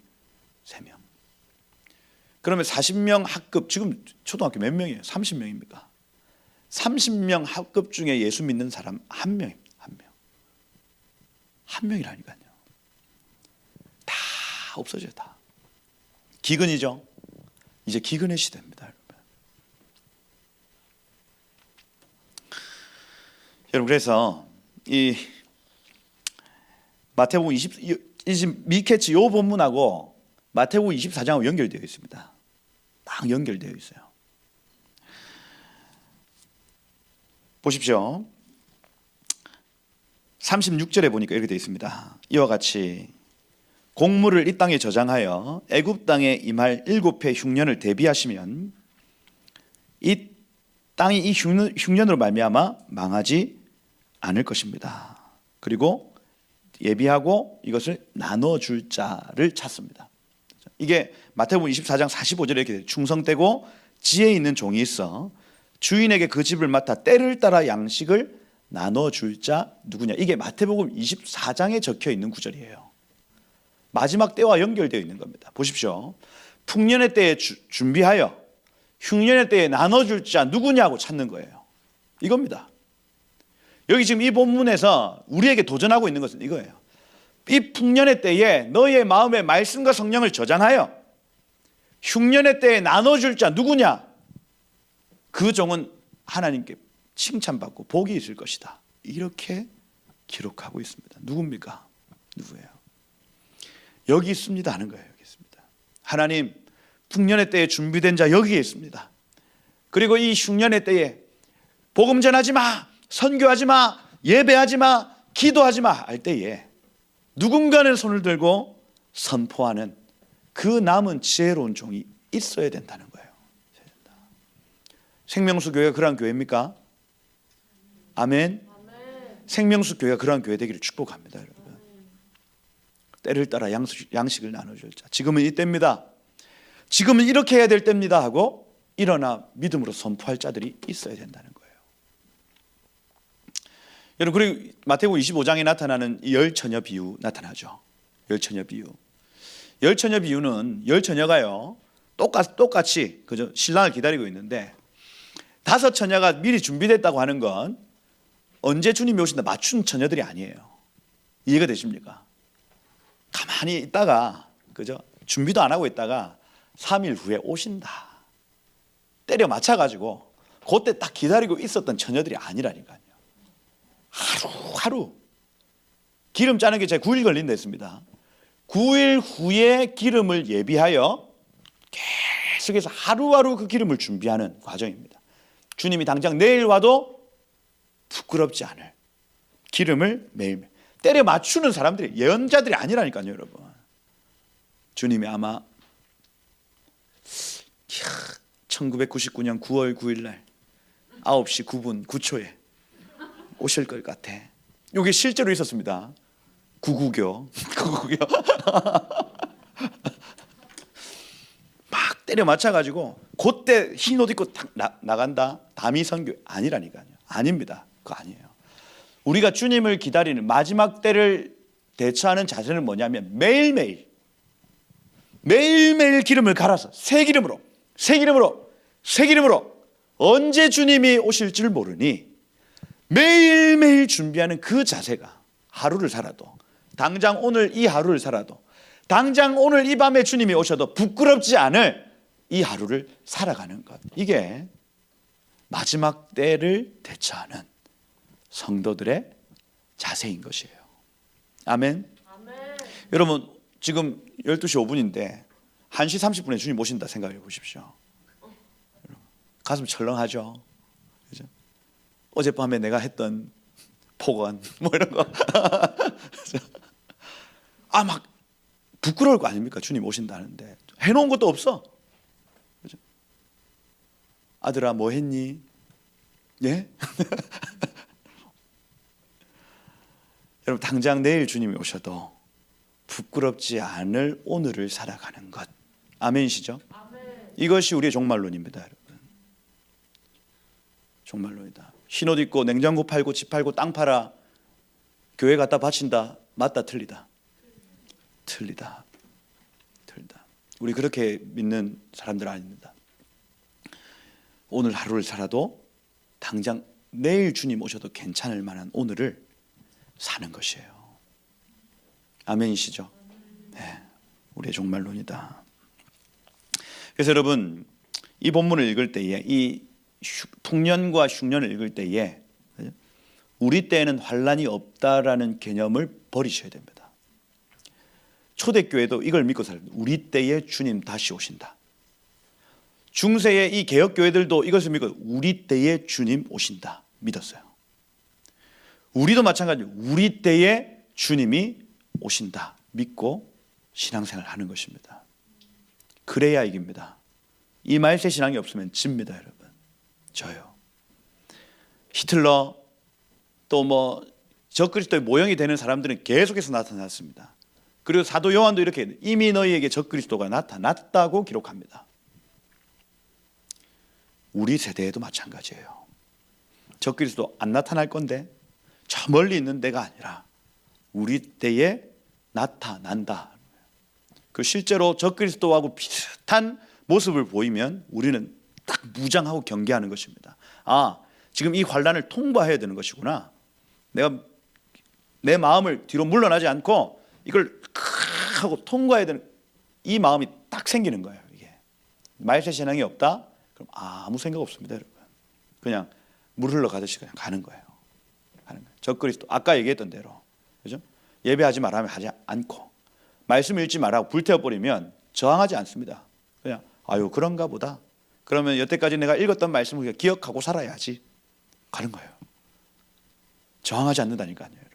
그러면 40명 학급, 지금 초등학교 몇 명이에요? 30명입니까? 30명 학급 중에 예수 믿는 사람 1명입니다. 1명. 1명이라니까요. 다 없어져요, 다. 기근이죠. 이제 기근의 시대입니다, 여러분. 여러분, 그래서 이 마태복음 20 미케치 요 본문하고 마태복음 24장하고 연결되어 있습니다. 딱 연결되어 있어요. 보십시오. 36절에 보니까 이렇게 되어 있습니다. 이와 같이 곡물을 이 땅에 저장하여 애굽 땅에 임할 7해 흉년을 대비하시면 이 땅이 이 흉년으로 말미암아 망하지 않을 것입니다. 그리고 예비하고 이것을 나눠줄 자를 찾습니다. 이게 마태복음 24장 45절에 이렇게 돼요. 충성되고 지혜 있는 종이 있어 주인에게 그 집을 맡아 때를 따라 양식을 나눠줄 자 누구냐. 이게 마태복음 24장에 적혀 있는 구절이에요. 마지막 때와 연결되어 있는 겁니다. 보십시오. 풍년의 때에 준비하여 흉년의 때에 나눠줄 자 누구냐고 찾는 거예요. 이겁니다. 여기 지금 이 본문에서 우리에게 도전하고 있는 것은 이거예요. 이 풍년의 때에 너희의 마음에 말씀과 성령을 저장하여 흉년의 때에 나눠줄 자 누구냐. 그 종은 하나님께 칭찬받고 복이 있을 것이다. 이렇게 기록하고 있습니다. 누굽니까? 누구예요? 여기 있습니다 하는 거예요. 여기 있습니다. 하나님, 풍년의 때에 준비된 자 여기에 있습니다. 그리고 이 흉년의 때에 복음 전하지 마, 선교하지 마, 예배하지 마, 기도하지 마 할 때에 누군가는 손을 들고 선포하는 그 남은 지혜로운 종이 있어야 된다는 거예요. 생명수 교회가 그러한 교회입니까? 아멘. 생명수 교회가 그러한 교회 되기를 축복합니다, 여러분. 때를 따라 양식을 나눠줄 자. 지금은 이 때입니다. 지금은 이렇게 해야 될 때입니다 하고 일어나 믿음으로 선포할 자들이 있어야 된다는 거예요. 여러분, 그리고 마태복음 25장에 나타나는 열 처녀 비유 나타나죠. 열 처녀 비유. 열 처녀 비유는 열 처녀가요 똑같이 그죠, 신랑을 기다리고 있는데 5 처녀가 미리 준비됐다고 하는 건 언제 주님이 오신다 맞춘 처녀들이 아니에요. 이해가 되십니까? 가만히 있다가 그죠, 준비도 안 하고 있다가 3일 후에 오신다 때려 맞춰가지고 그때 딱 기다리고 있었던 처녀들이 아니라니까요. 하루하루 기름 짜는 게 제가 9일 걸린다 했습니다. 9일 후에 기름을 예비하여 계속해서 하루하루 그 기름을 준비하는 과정입니다. 주님이 당장 내일 와도 부끄럽지 않을 기름을 매일매일 때려 맞추는 사람들이 예언자들이 아니라니까요, 여러분. 주님이 아마 1999년 9월 9일 날 9시 9분 9초에 오실 것 같아. 이게 실제로 있었습니다. 구구교 막 때려 맞춰가지고 그때 흰 옷 입고 탁 나간다. 다미 선교 아니라니까요. 아닙니다. 그거 아니에요. 우리가 주님을 기다리는 마지막 때를 대처하는 자세는 뭐냐면 매일매일 기름을 갈아서 새 기름으로 언제 주님이 오실지를 모르니 매일매일 준비하는 그 자세가 하루를 살아도, 당장 오늘 이 하루를 살아도, 당장 오늘 이 밤에 주님이 오셔도 부끄럽지 않을 이 하루를 살아가는 것, 이게 마지막 때를 대처하는 성도들의 자세인 것이에요. 아멘. 여러분 지금 12시 5분인데 1시 30분에 주님 오신다 생각해 보십시오. 가슴 철렁하죠. 그죠? 어젯밤에 내가 했던 폭언 뭐 이런 거 막 부끄러울 거 아닙니까? 주님 오신다는데 해놓은 것도 없어. 그죠? 아들아 뭐 했니? 예? 여러분 당장 내일 주님이 오셔도 부끄럽지 않을 오늘을 살아가는 것. 아멘이시죠? 아멘. 이것이 우리의 종말론입니다, 여러분. 종말론이다. 흰옷 입고 냉장고 팔고 집 팔고 땅 팔아 교회 갖다 바친다. 맞다 틀리다. 틀리다. 우리 그렇게 믿는 사람들 아닙니다. 오늘 하루를 살아도 당장 내일 주님 오셔도 괜찮을 만한 오늘을 사는 것이에요. 아멘이시죠? 네, 우리의 종말론이다. 그래서 여러분 이 본문을 읽을 때에, 이 풍년과 흉년을 읽을 때에 우리 때에는 환란이 없다라는 개념을 버리셔야 됩니다. 초대교회도 이걸 믿고 살아요. 우리 때에 주님 다시 오신다. 중세의 이 개혁교회들도 이것을 믿고 우리 때에 주님 오신다 믿었어요. 우리도 마찬가지로 우리 때에 주님이 오신다 믿고 신앙생활을 하는 것입니다. 그래야 이깁니다. 이 말세 신앙이 없으면 집니다, 여러분. 저요. 히틀러 또 적그리스도의 모형이 되는 사람들은 계속해서 나타났습니다. 그리고 사도 요한도 이렇게 이미 너희에게 적그리스도가 나타났다고 기록합니다. 우리 세대에도 마찬가지예요. 적그리스도 안 나타날 건데 저 멀리 있는 데가 아니라 우리 때에 나타난다. 그 실제로 적그리스도하고 비슷한 모습을 보이면 우리는 딱 무장하고 경계하는 것입니다. 지금 이 환란을 통과해야 되는 것이구나. 내가 내 마음을 뒤로 물러나지 않고 이걸 하고 통과해야 되는 이 마음이 딱 생기는 거예요. 이게 말세 신앙이 없다? 그럼 아무 생각 없습니다, 여러분. 그냥 물 흘러가듯이 그냥 가는 거예요. 적그리스도 아까 얘기했던 대로, 그죠? 예배하지 말라면 하지 않고, 말씀 읽지 말라고 불태워 버리면 저항하지 않습니다. 그냥 그런가 보다. 그러면 여태까지 내가 읽었던 말씀을 기억하고 살아야지. 가는 거예요. 저항하지 않는다니까요, 여러분.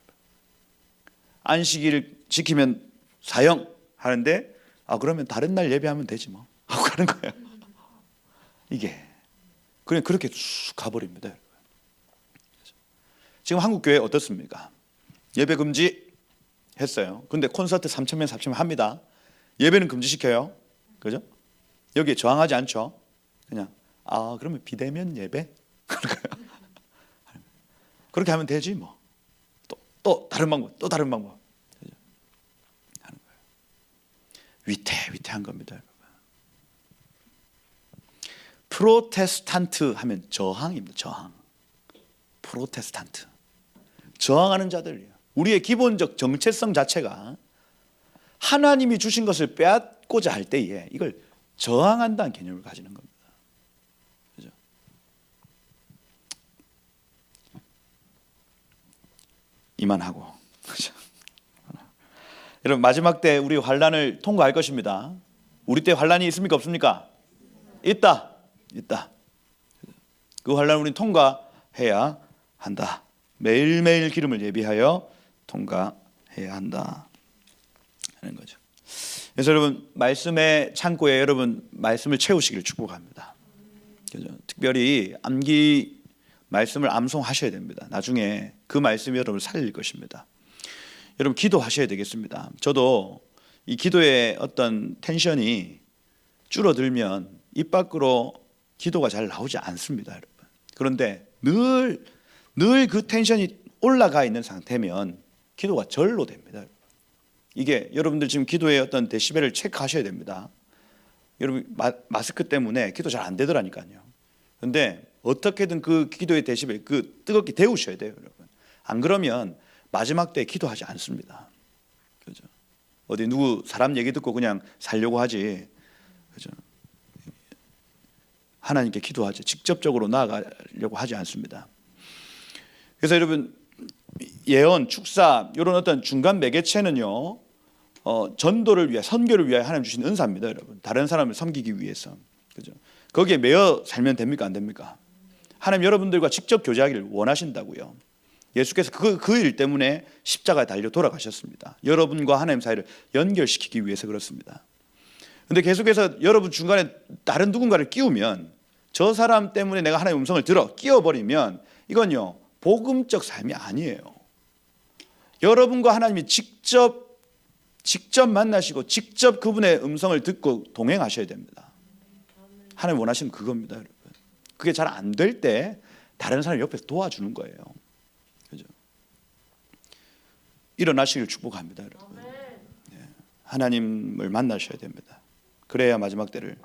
안식일을 지키면 사형 하는데 그러면 다른 날 예배하면 되지 뭐 하고 가는 거예요. 이게 그냥 그렇게 쑥 가버립니다, 여러분. 지금 한국 교회 어떻습니까? 예배 금지 했어요. 근데 콘서트 3,000명 4,000명 합니다. 예배는 금지시켜요. 그죠? 여기에 저항하지 않죠. 그냥 그러면 비대면 예배? 그렇게 하면 되지 뭐. 또 다른 방법, 또 다른 방법 하는 거예요. 위태한 겁니다, 여러분. 프로테스탄트 하면 저항입니다. 저항. 프로테스탄트. 저항하는 자들이에요. 우리의 기본적 정체성 자체가 하나님이 주신 것을 빼앗고자 할 때에 이걸 저항한다는 개념을 가지는 겁니다. 그죠? 이만하고. 그렇죠? 여러분 마지막 때 우리 환난을 통과할 것입니다. 우리 때 환난이 있습니까 없습니까? 있다. 그 환난을 우리는 통과해야 한다. 매일매일 기름을 예비하여 통과해야 한다 하는 거죠. 그래서 여러분 말씀의 창고에 여러분 말씀을 채우시기를 축복합니다. 그죠? 특별히 암기 말씀을 암송하셔야 됩니다. 나중에 그 말씀이 여러분을 살릴 것입니다. 여러분 기도하셔야 되겠습니다. 저도 이 기도의 어떤 텐션이 줄어들면 입 밖으로 기도가 잘 나오지 않습니다, 여러분. 그런데 늘 그 텐션이 올라가 있는 상태면 기도가 절로 됩니다, 여러분. 이게 여러분들 지금 기도의 어떤 데시벨을 체크하셔야 됩니다. 여러분 마스크 때문에 기도 잘 안 되더라니까요. 그런데 어떻게든 그 기도의 데시벨 그 뜨겁게 데우셔야 돼요, 여러분. 안 그러면 마지막 때 기도하지 않습니다. 그죠? 어디 누구 사람 얘기 듣고 그냥 살려고 하지. 그죠? 하나님께 기도하지 직접적으로 나아가려고 하지 않습니다. 그래서 여러분 예언, 축사 이런 어떤 중간 매개체는요 전도를 위해 선교를 위해 하나님 주신 은사입니다, 여러분. 다른 사람을 섬기기 위해서. 그죠? 거기에 매여 살면 됩니까 안 됩니까? 하나님 여러분들과 직접 교제하기를 원하신다고요. 예수께서 그 일 때문에 십자가에 달려 돌아가셨습니다. 여러분과 하나님 사이를 연결시키기 위해서 그렇습니다. 그런데 계속해서 여러분 중간에 다른 누군가를 끼우면 저 사람 때문에 내가 하나님의 음성을 들어 끼워버리면 이건요 복음적 삶이 아니에요. 여러분과 하나님이 직접 만나시고 직접 그분의 음성을 듣고 동행하셔야 됩니다. 하나님 원하시는 그겁니다, 여러분. 그게 잘 안 될 때 다른 사람 옆에서 도와주는 거예요. 그죠? 일어나시길 축복합니다, 여러분. 네. 하나님을 만나셔야 됩니다. 그래야 마지막 때를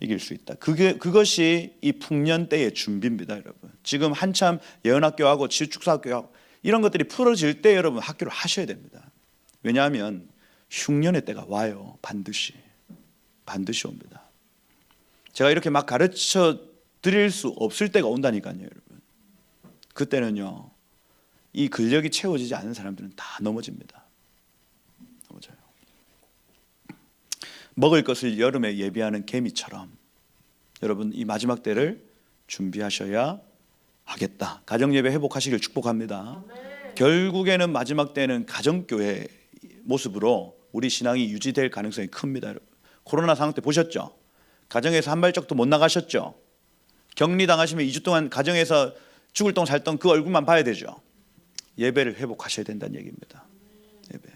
이길 수 있다. 그것이 이 풍년 때의 준비입니다, 여러분. 지금 한참 예언학교하고 축사학교하고 이런 것들이 풀어질 때 여러분 학교를 하셔야 됩니다. 왜냐하면 흉년의 때가 와요. 반드시 옵니다. 제가 이렇게 막 가르쳐 드릴 수 없을 때가 온다니까요, 여러분. 그때는요 이 근력이 채워지지 않은 사람들은 다 넘어집니다. 넘어져요. 먹을 것을 여름에 예비하는 개미처럼 여러분 이 마지막 때를 준비하셔야 하겠다. 가정예배 회복하시길 축복합니다. 결국에는 마지막 때는 가정교회 모습으로 우리 신앙이 유지될 가능성이 큽니다, 여러분. 코로나 상황 때 보셨죠? 가정에서 한 발짝도 못 나가셨죠? 격리당하시면 2주 동안 가정에서 죽을 똥 살 똥 그 얼굴만 봐야 되죠. 예배를 회복하셔야 된다는 얘기입니다. 예배.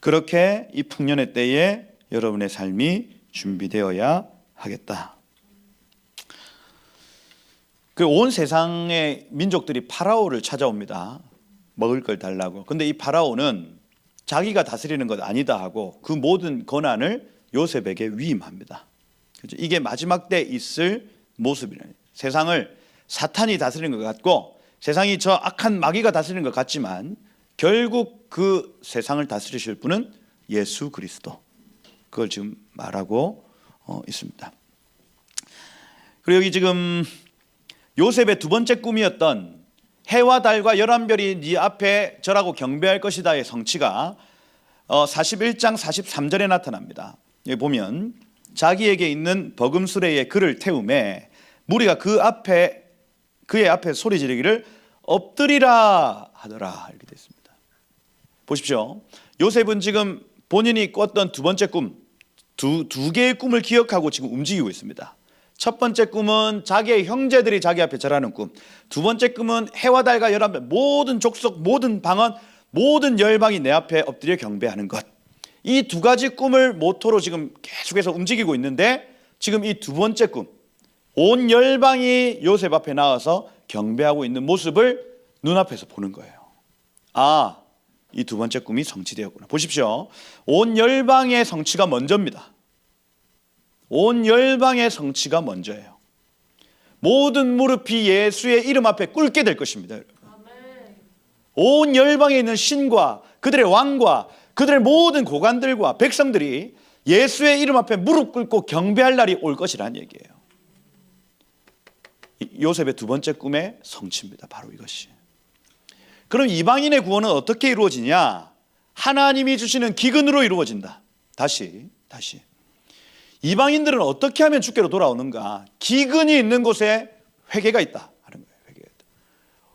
그렇게 이 풍년의 때에 여러분의 삶이 준비되어야 하겠다. 그 온 세상의 민족들이 파라오를 찾아옵니다. 먹을 걸 달라고. 근데 이 파라오는 자기가 다스리는 것 아니다 하고 그 모든 권한을 요셉에게 위임합니다. 그렇죠? 이게 마지막 때 있을 모습이래요. 세상을 사탄이 다스리는 것 같고 세상이 저 악한 마귀가 다스리는 것 같지만 결국 그 세상을 다스리실 분은 예수 그리스도. 그걸 지금 말하고 있습니다. 그리고 여기 지금 요셉의 두 번째 꿈이었던 해와 달과 11별이 네 앞에 절하고 경배할 것이다의 성취가 41장 43절에 나타납니다. 여기 보면 자기에게 있는 버금수레의 그를 태움에 무리가 그의 앞에 소리 지르기를 엎드리라 하더라 이렇게 됐습니다. 보십시오. 요셉은 지금 본인이 꿨던 두 번째 꿈, 두 개의 꿈을 기억하고 지금 움직이고 있습니다. 첫 번째 꿈은 자기의 형제들이 자기 앞에 절하는 꿈, 두 번째 꿈은 해와 달과 11별 모든 족속 모든 방언 모든 열방이 내 앞에 엎드려 경배하는 것. 이 두 가지 꿈을 모토로 지금 계속해서 움직이고 있는데 지금 이 두 번째 꿈, 온 열방이 요셉 앞에 나와서 경배하고 있는 모습을 눈앞에서 보는 거예요. 아, 이 두 번째 꿈이 성취되었구나. 보십시오. 온 열방의 성취가 먼저입니다. 온 열방의 성취가 먼저예요. 모든 무릎이 예수의 이름 앞에 꿇게 될 것입니다. 온 열방에 있는 신과 그들의 왕과 그들의 모든 고관들과 백성들이 예수의 이름 앞에 무릎 꿇고 경배할 날이 올 것이라는 얘기예요. 요셉의 두 번째 꿈의 성취입니다. 바로 이것이. 그럼 이방인의 구원은 어떻게 이루어지냐? 하나님이 주시는 기근으로 이루어진다. 다시 이방인들은 어떻게 하면 주께로 돌아오는가? 기근이 있는 곳에 회개가 있다 하는 거예요. 회개가 있다.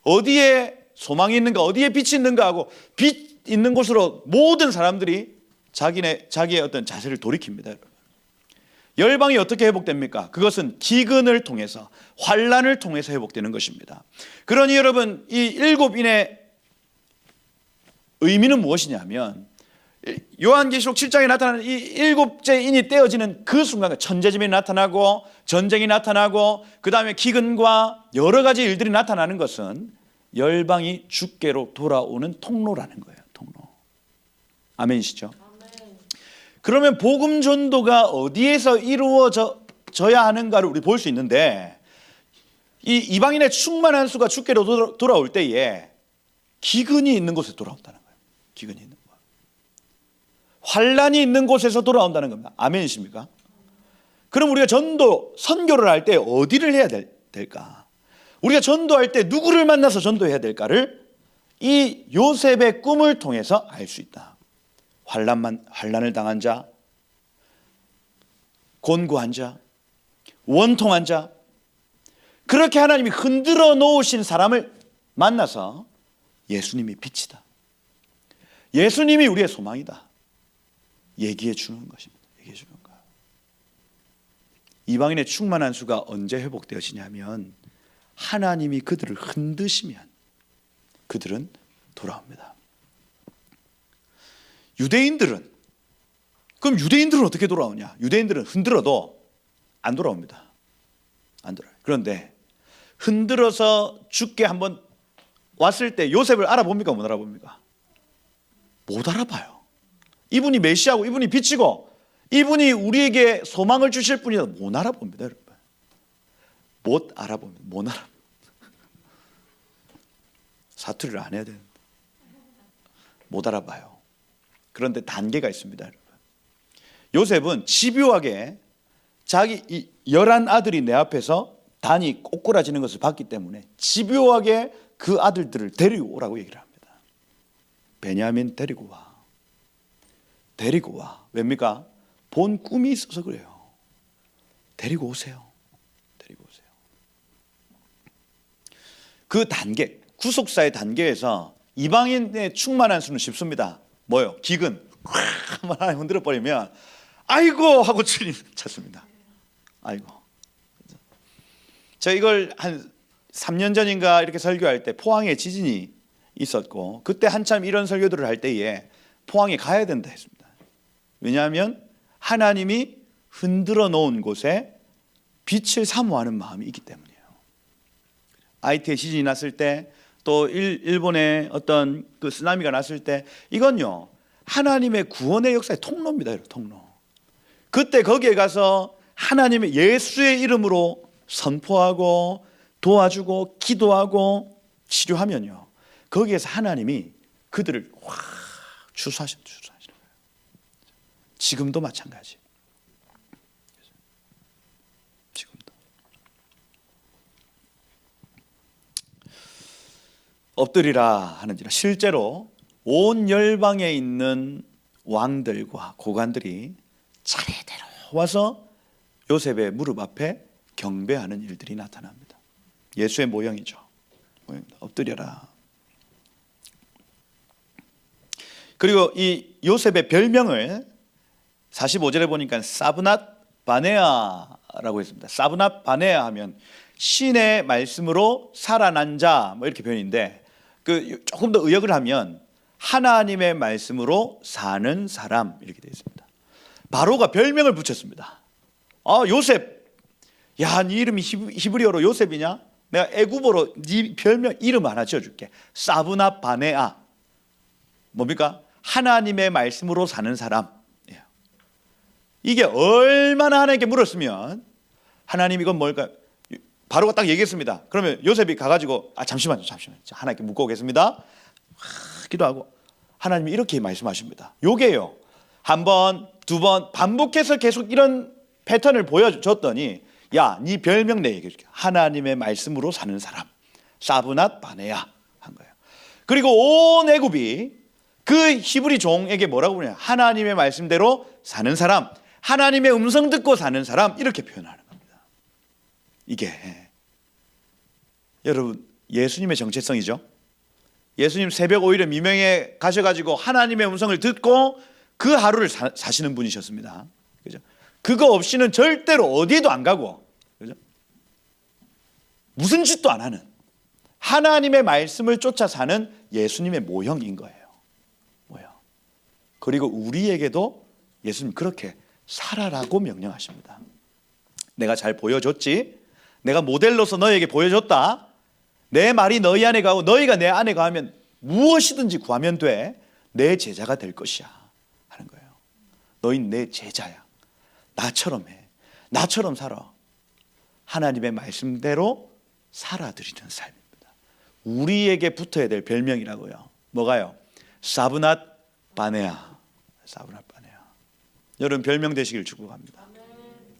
어디에 소망이 있는가, 어디에 빛이 있는가 하고 빛 있는 곳으로 모든 사람들이 자기의 어떤 자세를 돌이킵니다. 여러분. 열방이 어떻게 회복됩니까? 그것은 기근을 통해서, 환난을 통해서 회복되는 것입니다. 그러니 여러분, 이 일곱인의 의미는 무엇이냐면, 요한계시록 7장에 나타나는 이 일곱째 인이 떼어지는 그 순간, 천재짐이 나타나고 전쟁이 나타나고 그 다음에 기근과 여러 가지 일들이 나타나는 것은 열방이 주께로 돌아오는 통로라는 거예요. 통로. 아멘이시죠? 그러면 복음 전도가 어디에서 이루어져야 하는가를 우리 볼 수 있는데, 이 이방인의 충만한 수가 주께로 돌아올 때에 기근이 있는 곳에 돌아온다는 거예요. 기근이 있는 곳. 환란이 있는 곳에서 돌아온다는 겁니다. 아멘이십니까? 그럼 우리가 선교를 할 때 어디를 해야 될까? 우리가 전도할 때 누구를 만나서 전도해야 될까를 이 요셉의 꿈을 통해서 알 수 있다. 환란을 당한 자, 곤고한 자, 원통한 자, 그렇게 하나님이 흔들어 놓으신 사람을 만나서 예수님이 빛이다, 예수님이 우리의 소망이다 얘기해 주는 것입니다. 얘기해 주는 거예요. 이방인의 충만한 수가 언제 회복되어지냐면 하나님이 그들을 흔드시면 그들은 돌아옵니다. 그럼 유대인들은 어떻게 돌아오냐? 유대인들은 흔들어도 안 돌아옵니다. 안 돌아요. 그런데 흔들어서 죽게 한번 왔을 때 요셉을 알아봅니까? 못 알아봅니까? 못 알아봐요. 이분이 메시아고 이분이 빛이고 이분이 우리에게 소망을 주실 분이다. 못 알아봅니다, 여러분. 못 알아봅니다. 못 알아. 사투리를 안 해야 되는데 못 알아봐요. 그런데 단계가 있습니다, 여러분. 요셉은 집요하게 자기 11아들이 내 앞에서 단이 꼬꾸라지는 것을 봤기 때문에 집요하게 그 아들들을 데리고 오라고 얘기를 합니다. 베냐민 데리고 와. 데리고 와. 왜입니까? 본 꿈이 있어서 그래요. 데리고 오세요. 데리고 오세요. 그 단계, 구속사의 단계에서 이방인의 충만한 수는 쉽습니다. 뭐요? 기근. 하나님 흔들어 버리면 아이고 하고 주님 찾습니다. 아이고. 저 이걸 한 3년 전인가 이렇게 설교할 때 포항에 지진이 있었고 그때 한참 이런 설교들을 할 때에 포항에 가야 된다 했습니다. 왜냐하면 하나님이 흔들어 놓은 곳에 빛을 사모하는 마음이 있기 때문이에요. 아이티에 지진이 났을 때 또 일본에 어떤 그 쓰나미가 났을 때 이건요 하나님의 구원의 역사의 통로입니다. 통로. 그때 거기에 가서 하나님의 예수의 이름으로 선포하고 도와주고 기도하고 치료하면요 거기에서 하나님이 그들을 확 주수하시는 거예요. 지금도 마찬가지. 지금도 엎드리라 하는지라. 실제로 온 열방에 있는 왕들과 고관들이 차례대로 와서 요셉의 무릎 앞에 경배하는 일들이 나타납니다. 예수의 모형이죠. 엎드려라. 그리고 이 요셉의 별명을 45절에 보니까 사브낫 바네아라고 했습니다. 사브낫 바네아 하면 신의 말씀으로 살아난 자 뭐 이렇게 표현인데 그 조금 더 의역을 하면 하나님의 말씀으로 사는 사람 이렇게 되어 있습니다. 바로가 별명을 붙였습니다. 요셉, 야, 네 이름이 히브리어로 요셉이냐? 내가 애굽어로 네 별명 이름 하나 지어줄게. 사브나 바네아. 뭡니까? 하나님의 말씀으로 사는 사람. 이게 얼마나 하나님께 물었으면 하나님 이건 뭘까? 바로가 딱 얘기했습니다. 그러면 요셉이 가가지고 잠시만요. 하나님께 묻고 오겠습니다. 기도하고 하나님이 이렇게 말씀하십니다. 요게요. 한 번, 두 번 반복해서 계속 이런 패턴을 보여줬더니 야, 네 별명 내 얘기해 줄게. 하나님의 말씀으로 사는 사람, 사브낫 바네야 한 거예요. 그리고 온 애굽이 그 히브리 종에게 뭐라고 부르냐? 하나님의 말씀대로 사는 사람, 하나님의 음성 듣고 사는 사람, 이렇게 표현하는 겁니다. 이게 여러분 예수님의 정체성이죠. 예수님 새벽 5일에 미명에 가셔가지고 하나님의 음성을 듣고 그 하루를 사시는 분이셨습니다. 그죠? 그거 없이는 절대로 어디에도 안 가고, 그죠? 무슨 짓도 안 하는 하나님의 말씀을 쫓아 사는 예수님의 모형인 거예요. 뭐요? 그리고 우리에게도 예수님 그렇게 살아라고 명령하십니다. 내가 잘 보여줬지? 내가 모델로서 너에게 보여줬다. 내 말이 너희 안에 가고 너희가 내 안에 가면 무엇이든지 구하면 돼. 내 제자가 될 것이야 하는 거예요. 너희는 내 제자야. 나처럼 해. 나처럼 살아. 하나님의 말씀대로 살아드리는 삶입니다. 우리에게 붙어야 될 별명이라고요. 뭐가요? 사브낫 바네아. 사브낫 바네아. 여러분 별명 되시길 축복합니다.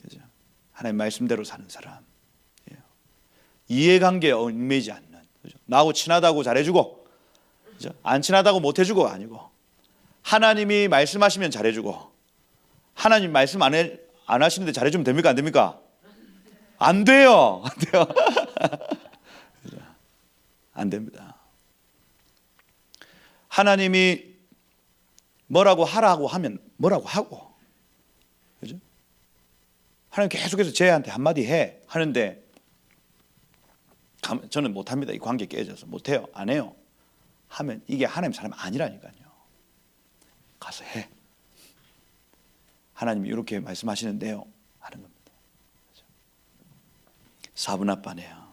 그죠? 하나님 말씀대로 사는 사람. 이해관계에 얽매이지 않는, 그죠? 나하고 친하다고 잘해주고, 그죠? 안 친하다고 못해주고가 아니고, 하나님이 말씀하시면 잘해주고, 하나님 말씀 안 하시는데 잘해주면 됩니까? 안 됩니까? 안 돼요. 안 돼요. 안 됩니다. 하나님이 뭐라고 하라고 하면 뭐라고 하고, 그죠? 하나님 계속해서 쟤한테 한마디 해 하는데 저는 못합니다. 이 관계 깨져서 못해요. 안 해요. 하면 이게 하나님 사람 아니라니까요. 가서 해. 하나님이 이렇게 말씀하시는데요 하는 겁니다. 사브낫 바네아.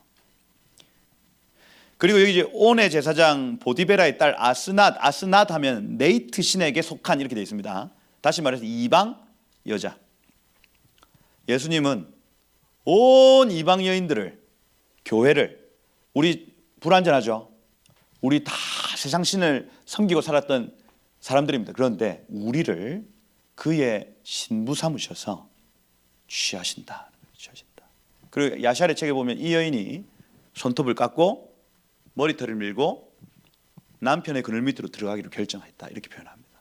그리고 여기 이제 온의 제사장 보디베라의 딸 아스낫 하면 네이트 신에게 속한 이렇게 되어 있습니다. 다시 말해서 이방 여자. 예수님은 온 이방 여인들을, 교회를, 우리 불완전하죠. 우리 다 세상 신을 섬기고 살았던 사람들입니다. 그런데 우리를 그의 신부 삼으셔서 취하신다. 그리고 야샬의 책에 보면 이 여인이 손톱을 깎고 머리털을 밀고 남편의 그늘 밑으로 들어가기로 결정했다. 이렇게 표현합니다.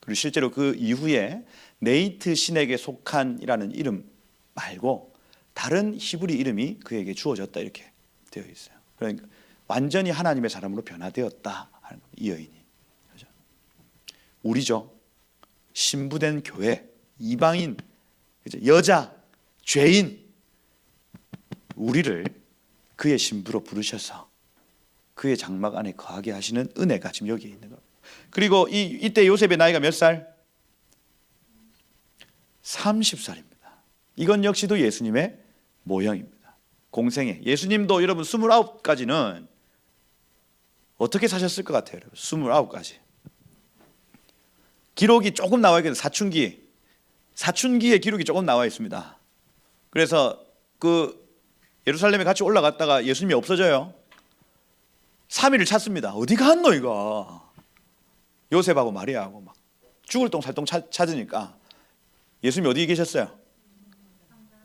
그리고 실제로 그 이후에 네이트 신에게 속한이라는 이름 말고 다른 히브리 이름이 그에게 주어졌다. 이렇게 되어 있어요. 그러니까 완전히 하나님의 사람으로 변화되었다 하는 겁니다. 이 여인이. 그렇죠? 우리죠. 신부된 교회, 이방인, 그렇죠? 여자, 죄인, 우리를 그의 신부로 부르셔서 그의 장막 안에 거하게 하시는 은혜가 지금 여기에 있는 겁니다. 그리고 이때 요셉의 나이가 몇 살? 30살입니다. 이건 역시도 예수님의 모형입니다. 공생애. 예수님도 여러분 29까지는 어떻게 사셨을 것 같아요? 여러분 29까지. 기록이 조금 나와 있거든요. 사춘기의 기록이 조금 나와 있습니다. 그래서 그 예루살렘에 같이 올라갔다가 예수님이 없어져요. 3일을 찾습니다. 어디 갔노 이거? 요셉하고 마리아하고 막 죽을 똥 살똥 찾으니까 예수님이 어디 계셨어요?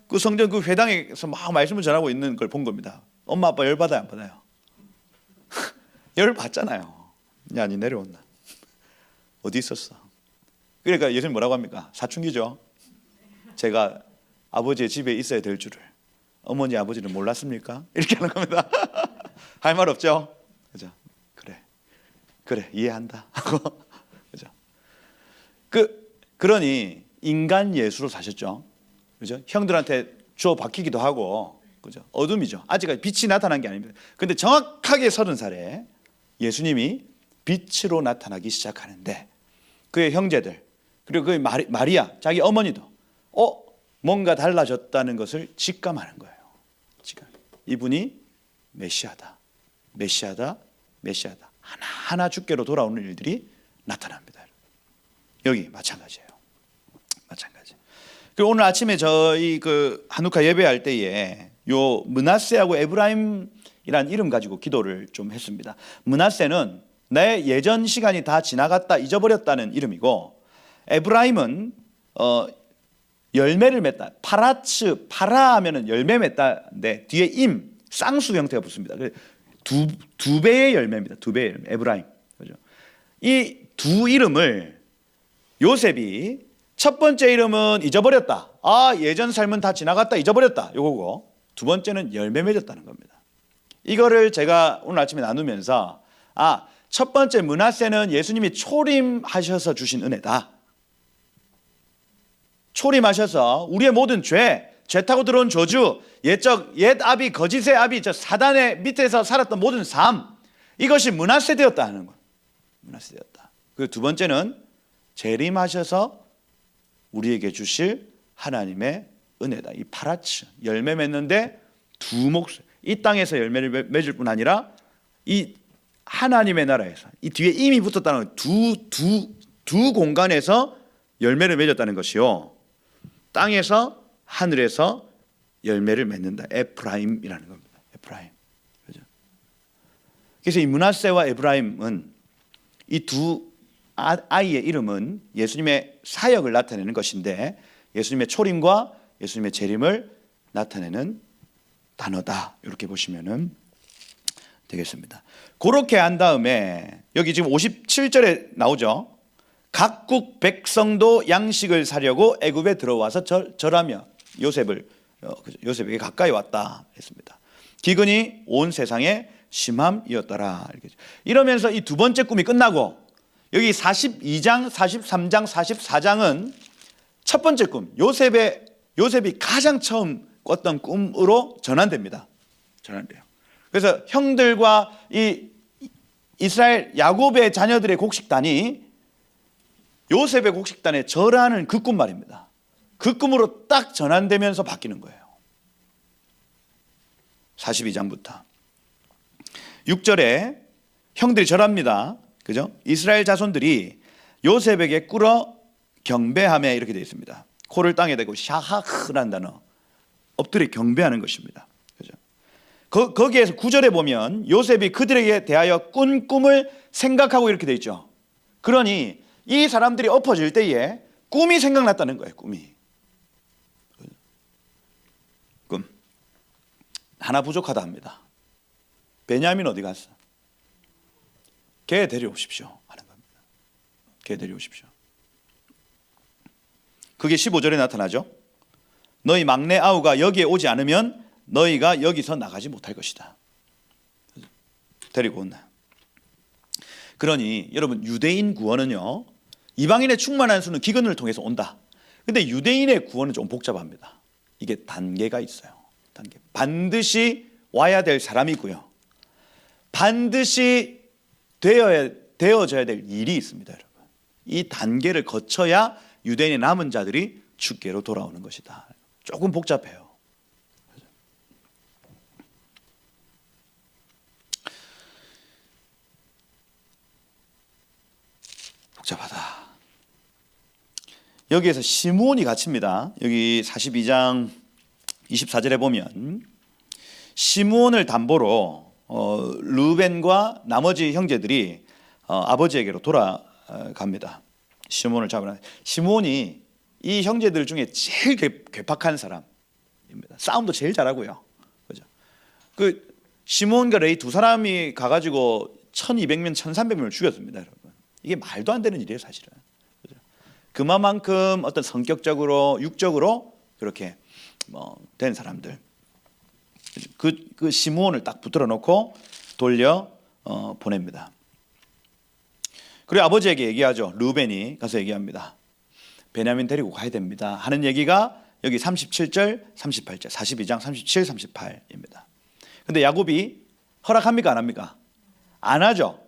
그 성전 그 회당에서 막 말씀을 전하고 있는 걸 본 겁니다. 엄마 아빠 열받아요 안 받아요? 열받잖아요. 야, 니 내려온다. 어디 있었어? 그러니까 예수님 뭐라고 합니까? 사춘기죠. 제가 아버지의 집에 있어야 될 줄을 어머니 아버지는 몰랐습니까? 이렇게 하는 겁니다. 할 말 없죠? 그죠? 그래 이해한다 하고 그죠? 그러니 인간 예수로 사셨죠. 그죠? 형들한테 주워 박히기도 하고, 그죠? 어둠이죠. 아직까지 빛이 나타난 게 아닙니다. 근데 정확하게 30살에 예수님이 빛으로 나타나기 시작하는데 그의 형제들 그리고 그의 마리아 자기 어머니도 뭔가 달라졌다는 것을 직감하는 거예요. 이분이 메시아다. 하나하나 주께로 돌아오는 일들이 나타납니다. 여기 마찬가지예요. 마찬가지. 그리고 오늘 아침에 저희 그 한우카 예배할 때에 요 므낫세하고 에브라임이란 이름 가지고 기도를 좀 했습니다. 므낫세는 내 예전 시간이 다 지나갔다 잊어버렸다는 이름이고, 에브라임은 열매를 맺다. 파라츠, 파라 하면은 열매 맺다인데 뒤에 임, 쌍수 형태가 붙습니다. 두 배의 열매입니다. 두 배의 열매. 에브라임. 그죠? 이 두 이름을 요셉이 첫 번째 이름은 잊어버렸다. 아, 예전 삶은 다 지나갔다. 잊어버렸다. 요거고. 두 번째는 열매 맺었다는 겁니다. 이거를 제가 오늘 아침에 나누면서 첫 번째 므낫세는 예수님이 초림하셔서 주신 은혜다. 초림하셔서 우리의 모든 죄 타고 들어온 저주, 옛 아비, 거짓의 아비, 저 사단의 밑에서 살았던 모든 삶, 이것이 므낫세 되었다 하는 거예요. 므낫세 되었다. 그 두 번째는 재림하셔서 우리에게 주실 하나님의 은혜다. 이 파라츠, 열매 맺는데 이 땅에서 열매를 맺을 뿐 아니라 이 하나님의 나라에서, 이 뒤에 이미 붙었다는 두 공간에서 열매를 맺었다는 것이요, 땅에서 하늘에서 열매를 맺는다. 에프라임이라는 겁니다. 에프라임. 그죠? 그래서 이 므낫세와 에브라임은 이 두 아이의 이름은 예수님의 사역을 나타내는 것인데, 예수님의 초림과 예수님의 재림을 나타내는 단어다. 이렇게 보시면 되겠습니다. 그렇게 한 다음에 여기 지금 57절에 나오죠. 각국 백성도 양식을 사려고 애굽에 들어와서 절하며 요셉에게 가까이 왔다 했습니다. 기근이 온 세상에 심함이었더라. 이러면서 이 두 번째 꿈이 끝나고 여기 42장, 43장, 44장은 첫 번째 꿈, 요셉이 가장 처음 꿨던 꿈으로 전환됩니다. 전환돼요. 그래서 형들과 이 이스라엘 야곱의 자녀들의 곡식단이 요셉의 곡식단에 절하는 그 꿈 말입니다. 그 꿈으로 딱 전환되면서 바뀌는 거예요. 42장부터 6절에 형들이 절합니다. 그죠? 이스라엘 자손들이 요셉에게 꿇어 경배하며 이렇게 되어 있습니다. 코를 땅에 대고 샤하흐라는 단어, 엎드려 경배하는 것입니다. 그죠? 거기에서 9절에 보면 요셉이 그들에게 대하여 꾼 꿈을 생각하고 이렇게 되어 있죠. 그러니 이 사람들이 엎어질 때에 꿈이 생각났다는 거예요. 꿈 하나 부족하다 합니다. 베냐민 어디 갔어? 걔 데려오십시오 하는 겁니다. 걔 데려오십시오. 그게 15절에 나타나죠. 너희 막내 아우가 여기에 오지 않으면 너희가 여기서 나가지 못할 것이다. 데리고 온다. 그러니 여러분, 유대인 구원은요, 이방인의 충만한 수는 기근을 통해서 온다. 근데 유대인의 구원은 좀 복잡합니다. 이게 단계가 있어요. 단계. 반드시 와야 될 사람이고요, 반드시 되어져야 될 일이 있습니다. 여러분, 이 단계를 거쳐야 유대인의 남은 자들이 주께로 돌아오는 것이다. 조금 복잡해요. 복잡하다. 여기에서 시므온이 갇힙니다. 여기 42장 24절에 보면 시므온을 담보로 르벤과 나머지 형제들이 아버지에게로 돌아갑니다. 시므온을 잡으라. 시므온이 이 형제들 중에 제일 괴팍한 사람입니다. 싸움도 제일 잘하고요. 그죠? 그 시므온과 레위 두 사람이 가가지고 1200명, 1300명을 죽였습니다, 여러분. 이게 말도 안 되는 일이에요, 사실은. 그죠? 그만큼 어떤 성격적으로, 육적으로 그렇게 된 사람들. 그 시므온을 딱 붙들어 놓고 돌려 보냅니다. 그리고 아버지에게 얘기하죠. 르벤이 가서 얘기합니다. 베냐민 데리고 가야 됩니다 하는 얘기가 여기 37절, 38절, 42장 37, 38입니다. 근데 야곱이 허락합니까, 안 합니까? 안 하죠.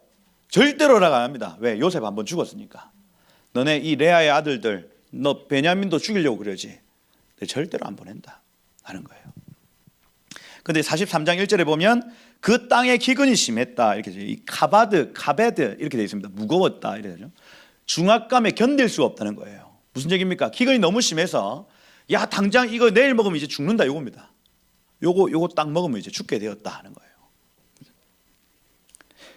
절대로 허락 안 합니다. 왜? 요셉 한번 죽었으니까. 너네 이 레아의 아들들, 너 베냐민도 죽이려고 그러지. 절대로 안 보낸다 하는 거예요. 근데 43장 1절에 보면 그 땅에 기근이 심했다 이렇게 되죠. 이 카베드 이렇게 되어 있습니다. 무거웠다 이렇게 되죠. 중압감에 견딜 수가 없다는 거예요. 무슨 얘기입니까? 기근이 너무 심해서 야, 당장 이거 내일 먹으면 이제 죽는다 요겁니다. 요거 딱 먹으면 이제 죽게 되었다 하는 거예요.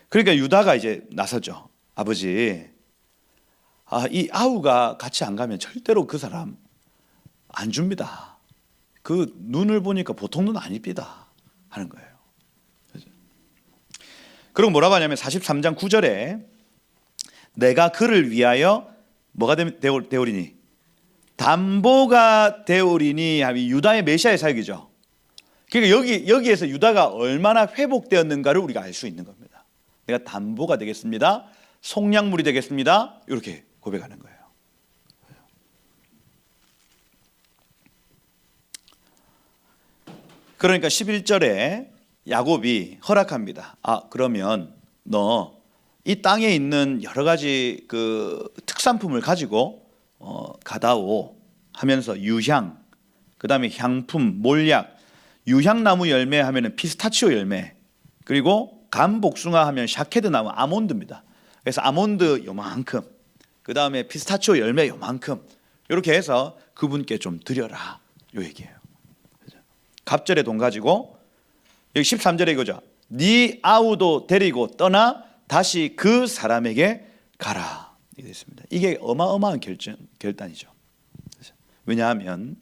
그러니까 유다가 이제 나서죠. 아버지, 이 아우가 같이 안 가면 절대로 그 사람 안 줍니다. 그 눈을 보니까 보통 눈 아닙니다 하는 거예요. 그리고 뭐라고 하냐면 43장 9절에 내가 그를 위하여 뭐가 되오리니? 담보가 되오리니 하면 유다의 메시아의 사역이죠. 그러니까 여기에서 유다가 얼마나 회복되었는가를 우리가 알 수 있는 겁니다. 내가 담보가 되겠습니다. 속량물이 되겠습니다. 이렇게 고백하는 거예요. 그러니까 11절에 야곱이 허락합니다. 그러면 너 이 땅에 있는 여러 가지 그 특산품을 가지고 가다오 하면서 유향, 그 다음에 향품, 몰약, 유향나무 열매 하면은 피스타치오 열매, 그리고 감복숭아 하면 샤케드 나무, 아몬드입니다. 그래서 아몬드 요만큼, 그 다음에 피스타치오 열매 요만큼 이렇게 해서 그분께 좀 드려라 요 얘기예요. 갑절에 돈 가지고 여기 13절에 이거죠. 네 아우도 데리고 떠나 다시 그 사람에게 가라 이게 됐습니다. 이게 어마어마한 결단이죠. 왜냐하면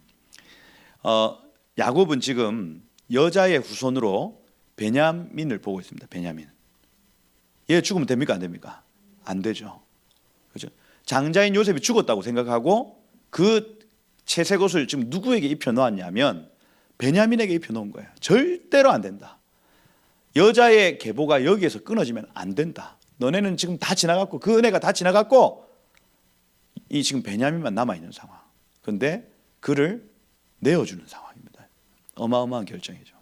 야곱은 지금 여자의 후손으로 베냐민을 보고 있습니다. 베냐민. 얘 죽으면 됩니까? 안 됩니까? 안 되죠. 그렇죠? 장자인 요셉이 죽었다고 생각하고 그 채색 옷을 지금 누구에게 입혀 놓았냐면 베냐민에게 입혀 놓은 거예요. 절대로 안 된다. 여자의 계보가 여기에서 끊어지면 안 된다. 너네는 지금 다 지나갔고 그 은혜가 다 지나갔고 이 지금 베냐민만 남아있는 상황. 그런데 그를 내어주는 상황입니다. 어마어마한 결정이죠.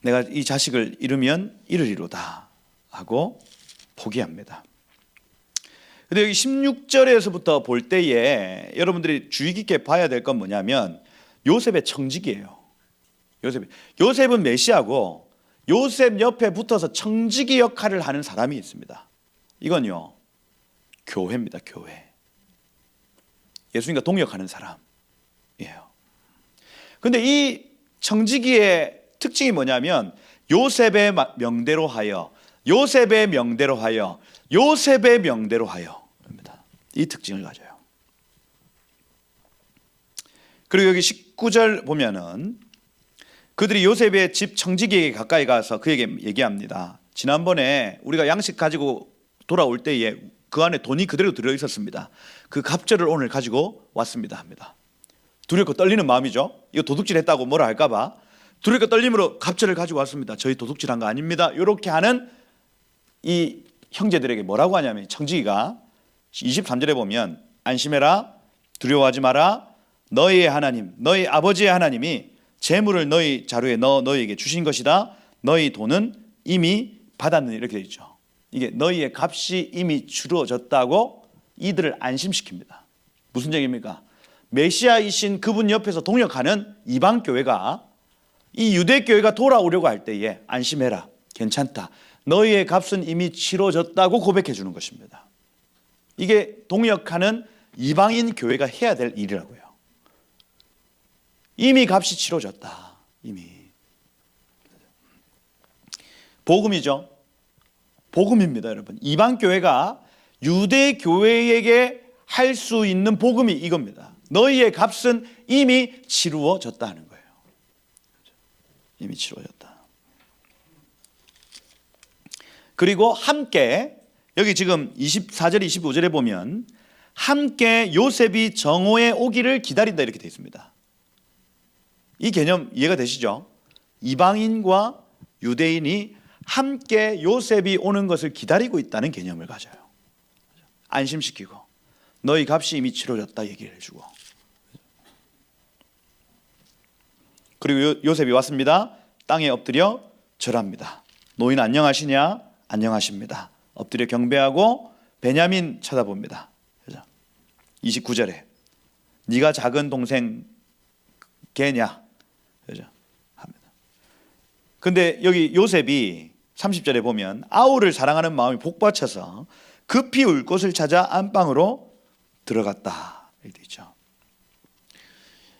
내가 이 자식을 잃으면 잃으리로다 하고 포기합니다. 근데 여기 16절에서부터 볼 때에 여러분들이 주의 깊게 봐야 될 건 뭐냐면 요셉의 청지기예요. 요셉은 메시아고 요셉 옆에 붙어서 청지기 역할을 하는 사람이 있습니다. 이건요 교회입니다. 교회. 예수님과 동역하는 사람이에요. 근데 이 청지기의 특징이 뭐냐면 요셉의 명대로 하여, 요셉의 명대로 하여, 요셉의 명대로 하여입니다. 이 특징을 가져요. 그리고 여기 19절 보면은 그들이 요셉의 집 청지기에게 가까이 가서 그에게 얘기합니다. 지난번에 우리가 양식 가지고 돌아올 때에 그 안에 돈이 그대로 들어있었습니다. 그 갑절을 오늘 가지고 왔습니다 합니다. 두렵고 떨리는 마음이죠. 이거 도둑질했다고 뭐라 할까 봐 두렵고 떨림으로 갑절을 가지고 왔습니다. 저희 도둑질한 거 아닙니다. 이렇게 하는 이 형제들에게 뭐라고 하냐면 청지기가 23절에 보면 안심해라, 두려워하지 마라, 너희의 하나님, 너희 아버지의 하나님이 재물을 너희 자루에 넣어 너희에게 주신 것이다. 너희 돈은 이미 받았느니 이렇게 되어 있죠. 이게 너희의 값이 이미 치루어졌다고 이들을 안심시킵니다. 무슨 얘기입니까? 메시아이신 그분 옆에서 동역하는 이방 교회가 이 유대 교회가 돌아오려고 할 때에 안심해라, 괜찮다, 너희의 값은 이미 치러졌다고 고백해 주는 것입니다. 이게 동역하는 이방인 교회가 해야 될 일이라고요. 이미 값이 치러졌다. 이미 복음이죠. 복음입니다, 여러분. 이방 교회가 유대 교회에게 할 수 있는 복음이 이겁니다. 너희의 값은 이미 치루어졌다는 거예요. 이미 치루어졌다. 그리고 함께 여기 지금 24절 25절에 보면 함께 요셉이 정오에 오기를 기다린다 이렇게 되어 있습니다. 이 개념 이해가 되시죠? 이방인과 유대인이 함께 요셉이 오는 것을 기다리고 있다는 개념을 가져요. 안심시키고 너희 값이 이미 치러졌다 얘기를 해주고. 그리고 요셉이 왔습니다. 땅에 엎드려 절합니다. 노인 안녕하시냐? 안녕하십니다. 엎드려 경배하고 베냐민 쳐다봅니다. 29절에 네가 작은 동생 걔냐? 합니다. 근데 여기 요셉이 30절에 보면 아우를 사랑하는 마음이 복받쳐서 급히 울 곳을 찾아 안방으로 들어갔다 이렇게 있죠.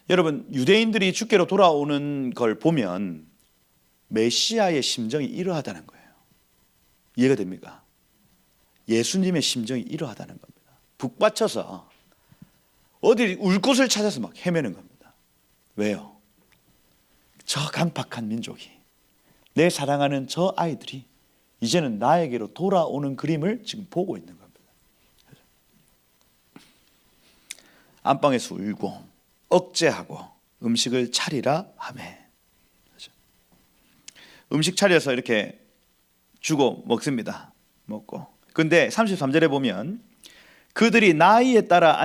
여러분, 유대인들이 주께로 돌아오는 걸 보면 메시아의 심정이 이러하다는 거예요. 이해가 됩니까? 예수님의 심정이 이러하다는 겁니다. 북받쳐서 어디 울 곳을 찾아서 막 헤매는 겁니다. 왜요? 저 간박한 민족이, 내 사랑하는 저 아이들이 이제는 나에게로 돌아오는 그림을 지금 보고 있는 겁니다. 안방에서 울고 억제하고 음식을 차리라 하매. 음식 차려서 이렇게 주고 먹습니다. 먹고. 근데 33절에 보면 그들이 나이에 따라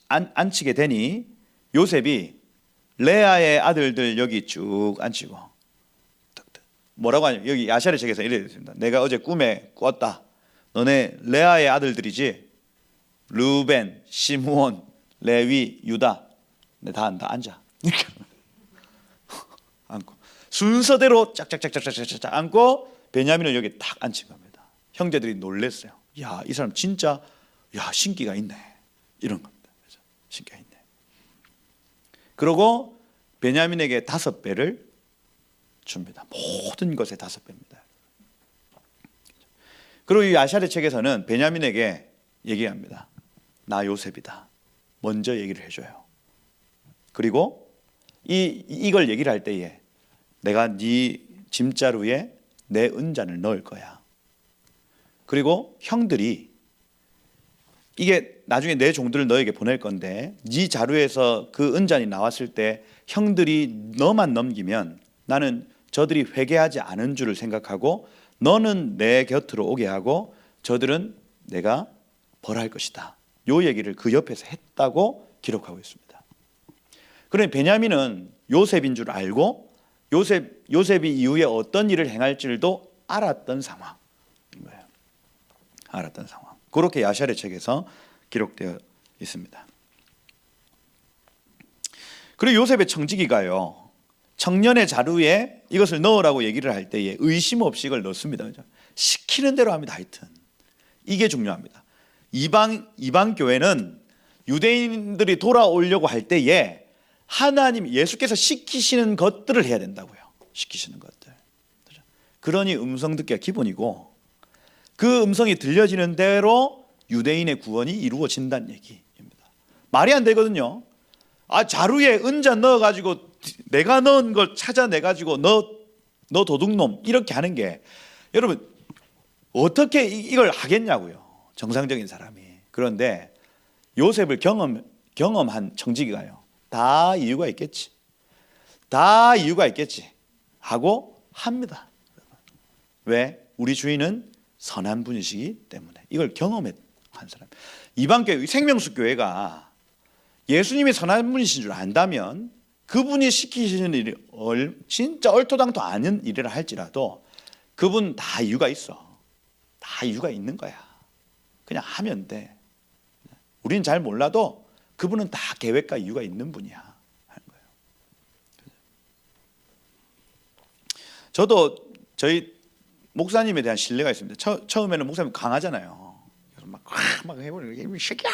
앉히게 되니 요셉이 레아의 아들들 여기 쭉 앉히고, 뭐라고 하냐면 여기 야샤의 책에서 이래 있습니다. 내가 어제 꿈에 꿨다. 너네 레아의 아들들이지? 르벤, 시므온, 레위, 유다. 다 앉아. 앉고 순서대로 짝짝짝짝짝짝 앉고 베냐민을 여기 딱 앉힌 겁니다. 형제들이 놀랬어요. 야, 이 사람 진짜 신기가 있네. 이런 겁니다. 그렇죠? 신기가 있네. 그리고 베냐민에게 5배를 줍니다. 모든 것에 5배입니다. 그리고 이 야샬의 책에서는 베냐민에게 얘기합니다. 나 요셉이다. 먼저 얘기를 해줘요. 그리고 이걸 얘기를 할 때에 내가 네 짐자루에 내 은잔을 넣을 거야. 그리고 형들이 이게 나중에 내 종들을 너에게 보낼 건데 네 자루에서 그 은잔이 나왔을 때 형들이 너만 넘기면 나는 저들이 회개하지 않은 줄을 생각하고 너는 내 곁으로 오게 하고 저들은 내가 벌할 것이다. 요 얘기를 그 옆에서 했다고 기록하고 있습니다. 그러니 베냐민은 요셉인 줄 알고 요셉이 이후에 어떤 일을 행할지도 알았던 상황인 거예요. 알았던 상황. 그렇게 야샬의 책에서 기록되어 있습니다. 그리고 요셉의 청지기가요, 청년의 자루에 이것을 넣으라고 얘기를 할 때에 의심 없이 이걸 넣습니다. 그죠? 시키는 대로 합니다. 하여튼 이게 중요합니다. 이방 교회는 유대인들이 돌아오려고 할 때에 하나님 예수께서 시키시는 것들을 해야 된다고요. 시키시는 것들. 그죠? 그러니 음성 듣기가 기본이고 그 음성이 들려지는 대로 유대인의 구원이 이루어진다는 얘기입니다. 말이 안 되거든요. 자루에 은잔 넣어가지고 내가 넣은 걸 찾아내가지고 너 도둑놈 이렇게 하는 게 여러분 어떻게 이걸 하겠냐고요. 정상적인 사람이. 그런데 요셉을 경험한 청지기가요. 다 이유가 있겠지. 다 이유가 있겠지 하고 합니다. 왜? 우리 주인은 선한 분이시기 때문에. 이걸 경험한 사람. 이방교회 생명수 교회가 예수님이 선한 분이신 줄 안다면 그분이 시키시는 일이 진짜 얼토당토 아닌 일이라 할지라도 그분 다 이유가 있어. 다 이유가 있는 거야. 그냥 하면 돼. 우리는 잘 몰라도 그분은 다 계획과 이유가 있는 분이야 하는 거예요. 저도 저희 목사님에 대한 신뢰가 있습니다. 처음에는 목사님 강하잖아요. 그래서 막 해버리는 게 새끼야,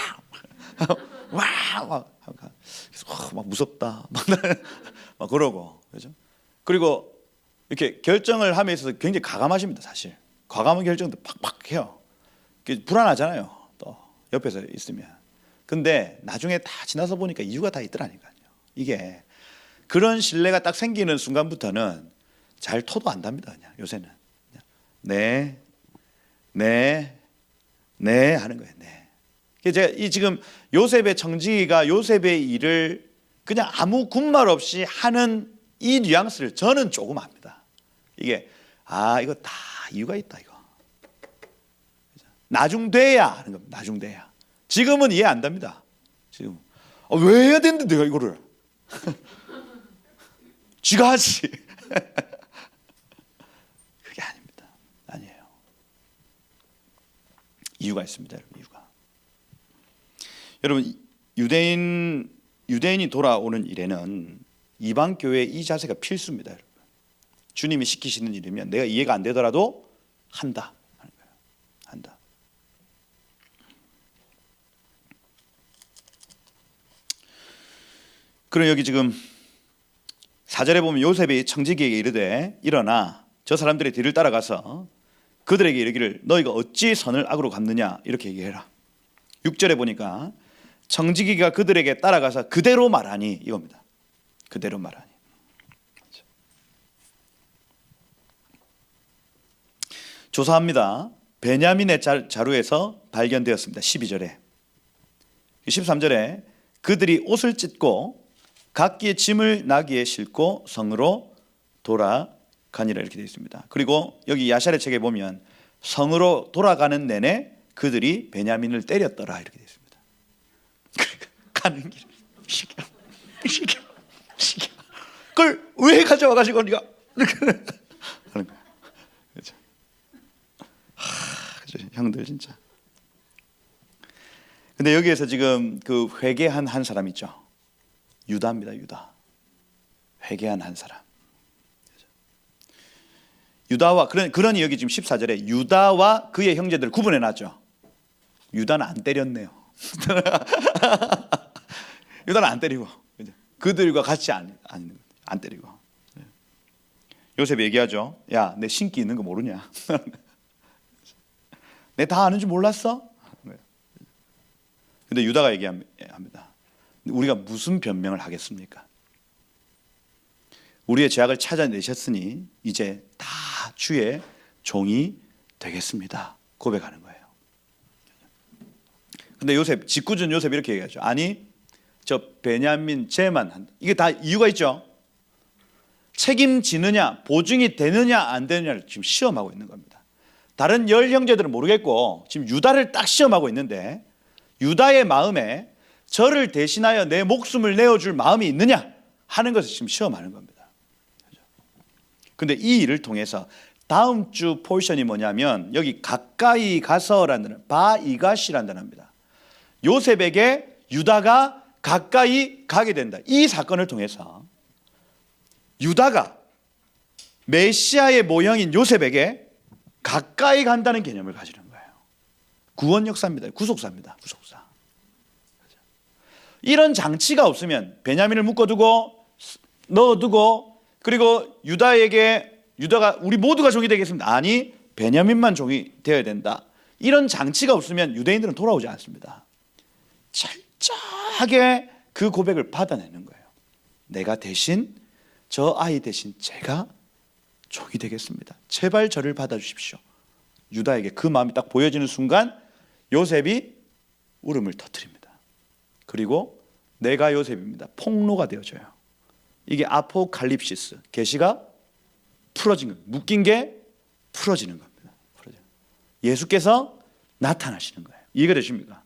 막 무섭다, 막 그러고 그죠? 그리고 이렇게 결정을 함에 있어서 굉장히 과감하십니다. 사실 과감한 결정도 팍팍 해요. 불안하잖아요. 또 옆에서 있으면. 근데 나중에 다 지나서 보니까 이유가 다 있더라니까요. 이게 그런 신뢰가 딱 생기는 순간부터는 잘 토도 안 답니다. 그냥 요새는 네 하는 거예요. 네. 제가 지금 요셉의 청지기가 요셉의 일을 그냥 아무 군말 없이 하는 이 뉘앙스를 저는 조금 압니다. 이게 이거 다 이유가 있다 이거. 나중 돼야 하는 겁니다. 나중 돼야. 지금은 이해 안 됩니다. 지금 왜 해야 되는데 내가 이거를 쥐가 하지. 그게 아닙니다. 아니에요. 이유가 있습니다. 여러분, 이유가. 여러분 유대인이 돌아오는 일에는 이방 교회의 이 자세가 필수입니다. 여러분. 주님이 시키시는 일이면 내가 이해가 안 되더라도 한다 하는 거예요. 한다. 그럼 여기 지금 4절에 보면 요셉이 청지기에게 이르되 일어나 저 사람들의 뒤를 따라가서 그들에게 이르기를 너희가 어찌 선을 악으로 갚느냐 이렇게 얘기해라. 6절에 보니까 청지기가 그들에게 따라가서 그대로 말하니 이겁니다. 그대로 말하니. 조사합니다. 베냐민의 자루에서 발견되었습니다. 12절에. 13절에 그들이 옷을 찢고 각기의 짐을 나귀에 싣고 성으로 돌아가니라 이렇게 되어 있습니다. 그리고 여기 야샬의 책에 보면 성으로 돌아가는 내내 그들이 베냐민을 때렸더라 이렇게 되어 있습니다. 가는 길에 시켜 그걸 왜 가져와 가지고 네가 이렇게 하는 거야. 그렇죠? 형들 진짜. 근데 여기에서 지금 그 회개한 한 사람 있죠. 유다입니다. 유다. 회개한 한 사람. 유다와 그러니 여기 지금 14절에 유다와 그의 형제들을 구분해 놨죠. 유다는 안 때렸네요. 유다는 안 때리고 그들과 같이 안 때리고. 요셉이 얘기하죠. 야, 내 신기 있는 거 모르냐? 내 다 아는 줄 몰랐어? 근데 유다가 얘기합니다. 우리가 무슨 변명을 하겠습니까? 우리의 죄악을 찾아내셨으니 이제 다 주의 종이 되겠습니다. 고백하는 거예요. 근데 요셉, 짓궂은 요셉 이렇게 얘기하죠. 아니, 저 베냐민 죄만 한다. 이게 다 이유가 있죠. 책임지느냐, 보증이 되느냐 안 되느냐를 지금 시험하고 있는 겁니다. 다른 열 형제들은 모르겠고 지금 유다를 딱 시험하고 있는데 유다의 마음에 저를 대신하여 내 목숨을 내어줄 마음이 있느냐 하는 것을 지금 시험하는 겁니다. 근데 이 일을 통해서 다음 주 포지션이 뭐냐면 여기 가까이 가서라는 바이가시라는 단어입니다. 요셉에게 유다가 가까이 가게 된다. 이 사건을 통해서 유다가 메시아의 모형인 요셉에게 가까이 간다는 개념을 가지는 거예요. 구원 역사입니다. 구속사입니다. 구속사. 이런 장치가 없으면 베냐민을 묶어두고 넣어두고 그리고 유다가 우리 모두가 종이 되겠습니다. 아니, 베냐민만 종이 되어야 된다. 이런 장치가 없으면 유대인들은 돌아오지 않습니다. 철저하게 그 고백을 받아내는 거예요. 내가 대신 저 아이 대신 제가 종이 되겠습니다. 제발 저를 받아주십시오. 유다에게 그 마음이 딱 보여지는 순간 요셉이 울음을 터뜨립니다. 그리고 내가 요셉입니다. 폭로가 되어져요. 이게 아포칼립시스, 계시가 풀어진 겁니다. 묶인 게 풀어지는 겁니다. 예수께서 나타나시는 거예요. 이해가 되십니까?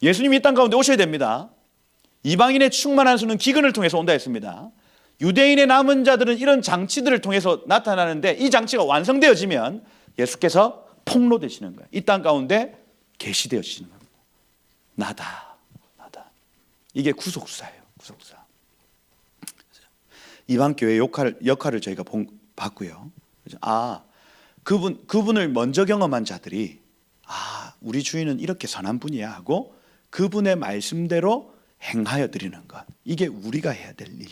예수님이 이 땅 가운데 오셔야 됩니다. 이방인의 충만한 수는 기근을 통해서 온다 했습니다. 유대인의 남은 자들은 이런 장치들을 통해서 나타나는데 이 장치가 완성되어지면 예수께서 폭로되시는 거예요. 이 땅 가운데 계시되어지는 겁니다. 나다. 이게 구속사예요. 구속사. 이방 교회 역할을 저희가 봤고요. 그분을 먼저 경험한 자들이 우리 주인은 이렇게 선한 분이야 하고 그분의 말씀대로 행하여 드리는 것. 이게 우리가 해야 될 일.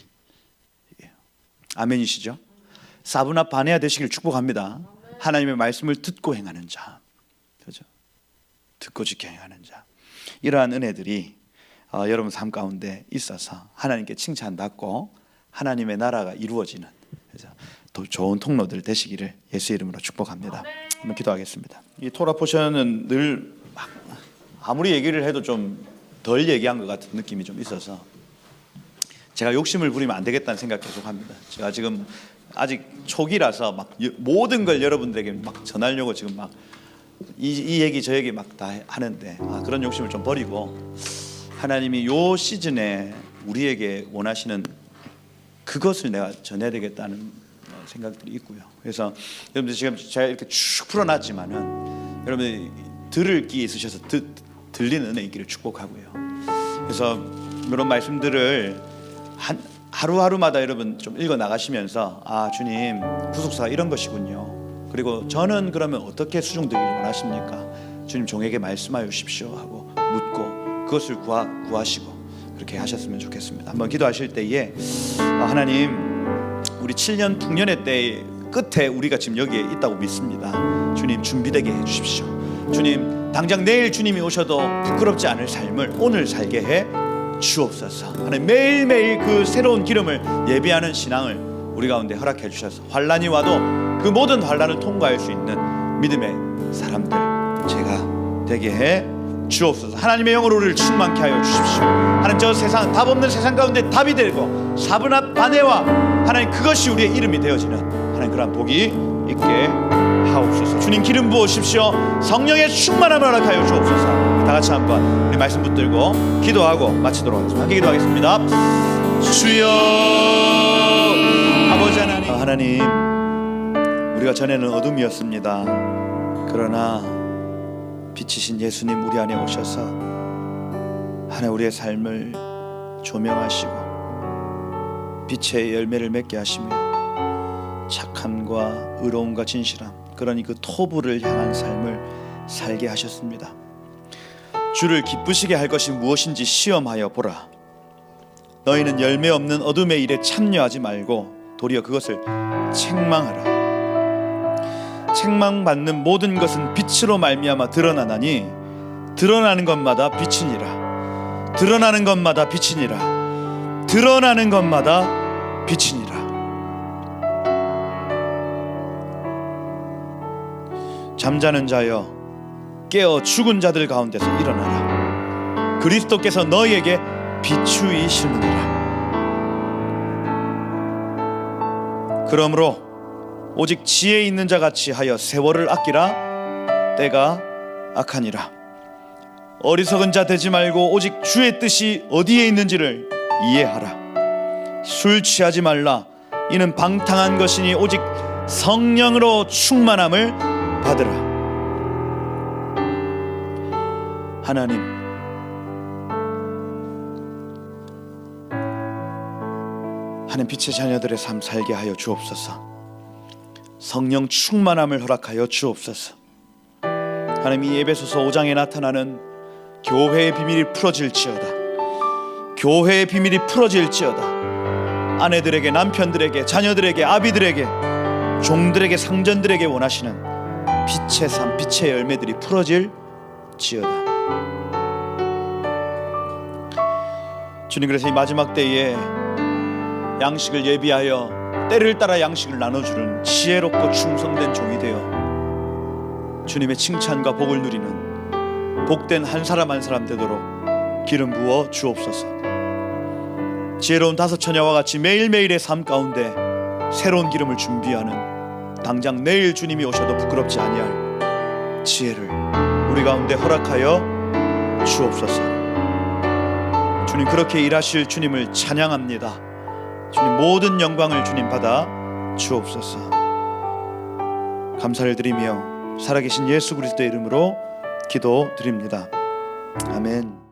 아멘이시죠? 사브나 바네아 되시길 축복합니다. 하나님의 말씀을 듣고 행하는 자, 그렇죠? 듣고 지켜 행하는 자. 이러한 은혜들이 여러분 삶 가운데 있어서 하나님께 칭찬받고 하나님의 나라가 이루어지는 그래서 더 좋은 통로들 되시기를 예수 이름으로 축복합니다. 한번 기도하겠습니다. 이 토라 포션은 늘 아무리 얘기를 해도 좀 덜 얘기한 것 같은 느낌이 좀 있어서 제가 욕심을 부리면 안 되겠다는 생각 계속합니다. 제가 지금 아직 초기라서 막 모든 걸 여러분들에게 막 전하려고 지금 막 이 얘기 저 얘기 막 다 하는데 그런 욕심을 좀 버리고 하나님이 요 시즌에 우리에게 원하시는 그것을 내가 전해야 되겠다는 생각들이 있고요. 그래서 여러분들 지금 제가 이렇게 쭉 풀어놨지만은 여러분들이 들을 귀 있으셔서 들리는 은혜 있기를 축복하고요. 그래서 이런 말씀들을 하루하루마다 여러분 좀 읽어 나가시면서 주님 구속사가 이런 것이군요. 그리고 저는 그러면 어떻게 수종되기를 원하십니까? 주님 종에게 말씀하여 주십시오 하고 묻고 그것을 구하시고 그렇게 하셨으면 좋겠습니다. 한번 기도하실 때에 하나님 우리 7년 풍년의 때의 끝에 우리가 지금 여기에 있다고 믿습니다. 주님 준비되게 해주십시오. 주님, 당장 내일 주님이 오셔도 부끄럽지 않을 삶을 오늘 살게 해 주옵소서. 하나님, 매일매일 그 새로운 기름을 예비하는 신앙을 우리 가운데 허락해 주셔서 환난이 와도 그 모든 환난을 통과할 수 있는 믿음의 사람들 제가 되게 해 주옵소서. 하나님의 영으로 우리를 충만케 하여 주십시오. 하나님, 저 세상 답 없는 세상 가운데 답이 되고 사분한 반해와 하나님, 그것이 우리의 이름이 되어지는 하나님 그런 복이 있게 하옵소서. 주님, 기름 부으십시오. 성령의 충만함을 허락하여 주옵소서. 다 같이 한번 우리 말씀 붙들고 기도하고 마치도록 하겠습니다. 함께 기도하겠습니다. 주여, 아버지 하나님, 우리가 전에는 어둠이었습니다. 그러나 빛이신 예수님 우리 안에 오셔서 하나님 우리의 삶을 조명하시고 빛의 열매를 맺게 하시며 착함과 의로움과 진실함, 그러니 그 토부를 향한 삶을 살게 하셨습니다. 주를 기쁘시게 할 것이 무엇인지 시험하여 보라. 너희는 열매 없는 어둠의 일에 참여하지 말고 도리어 그것을 책망하라. 책망받는 모든 것은 빛으로 말미암아 드러나나니 드러나는 것마다 빛이니라. 드러나는 것마다 빛이니라. 드러나는 것마다 빛이니라. 잠자는 자여, 깨어 죽은 자들 가운데서 일어나라. 그리스도께서 너희에게 비추이시느니라. 그러므로 오직 지혜 있는 자 같이 하여 세월을 아끼라. 때가 악하니라. 어리석은 자 되지 말고 오직 주의 뜻이 어디에 있는지를 이해하라. 술 취하지 말라. 이는 방탕한 것이니 오직 성령으로 충만함을 받으라. 하나님, 빛의 자녀들의 삶 살게 하여 주옵소서. 성령 충만함을 허락하여 주옵소서. 하나님, 이 에베소서 5장에 나타나는 교회의 비밀이 풀어질지어다. 교회의 비밀이 풀어질지어다. 아내들에게, 남편들에게, 자녀들에게, 아비들에게, 종들에게, 상전들에게 원하시는 빛의 삶, 빛의 열매들이 풀어질지어다. 주님, 그래서 이 마지막 때에 양식을 예비하여 때를 따라 양식을 나눠주는 지혜롭고 충성된 종이 되어 주님의 칭찬과 복을 누리는 복된 한 사람 한 사람 되도록 기름 부어 주옵소서. 지혜로운 다섯 처녀와 같이 매일매일의 삶 가운데 새로운 기름을 준비하는, 당장 내일 주님이 오셔도 부끄럽지 아니할 지혜를 우리 가운데 허락하여 주옵소서. 주님, 그렇게 일하실 주님을 찬양합니다. 주님, 모든 영광을 주님 받아 주옵소서. 감사를 드리며 살아계신 예수 그리스도의 이름으로 기도드립니다. 아멘.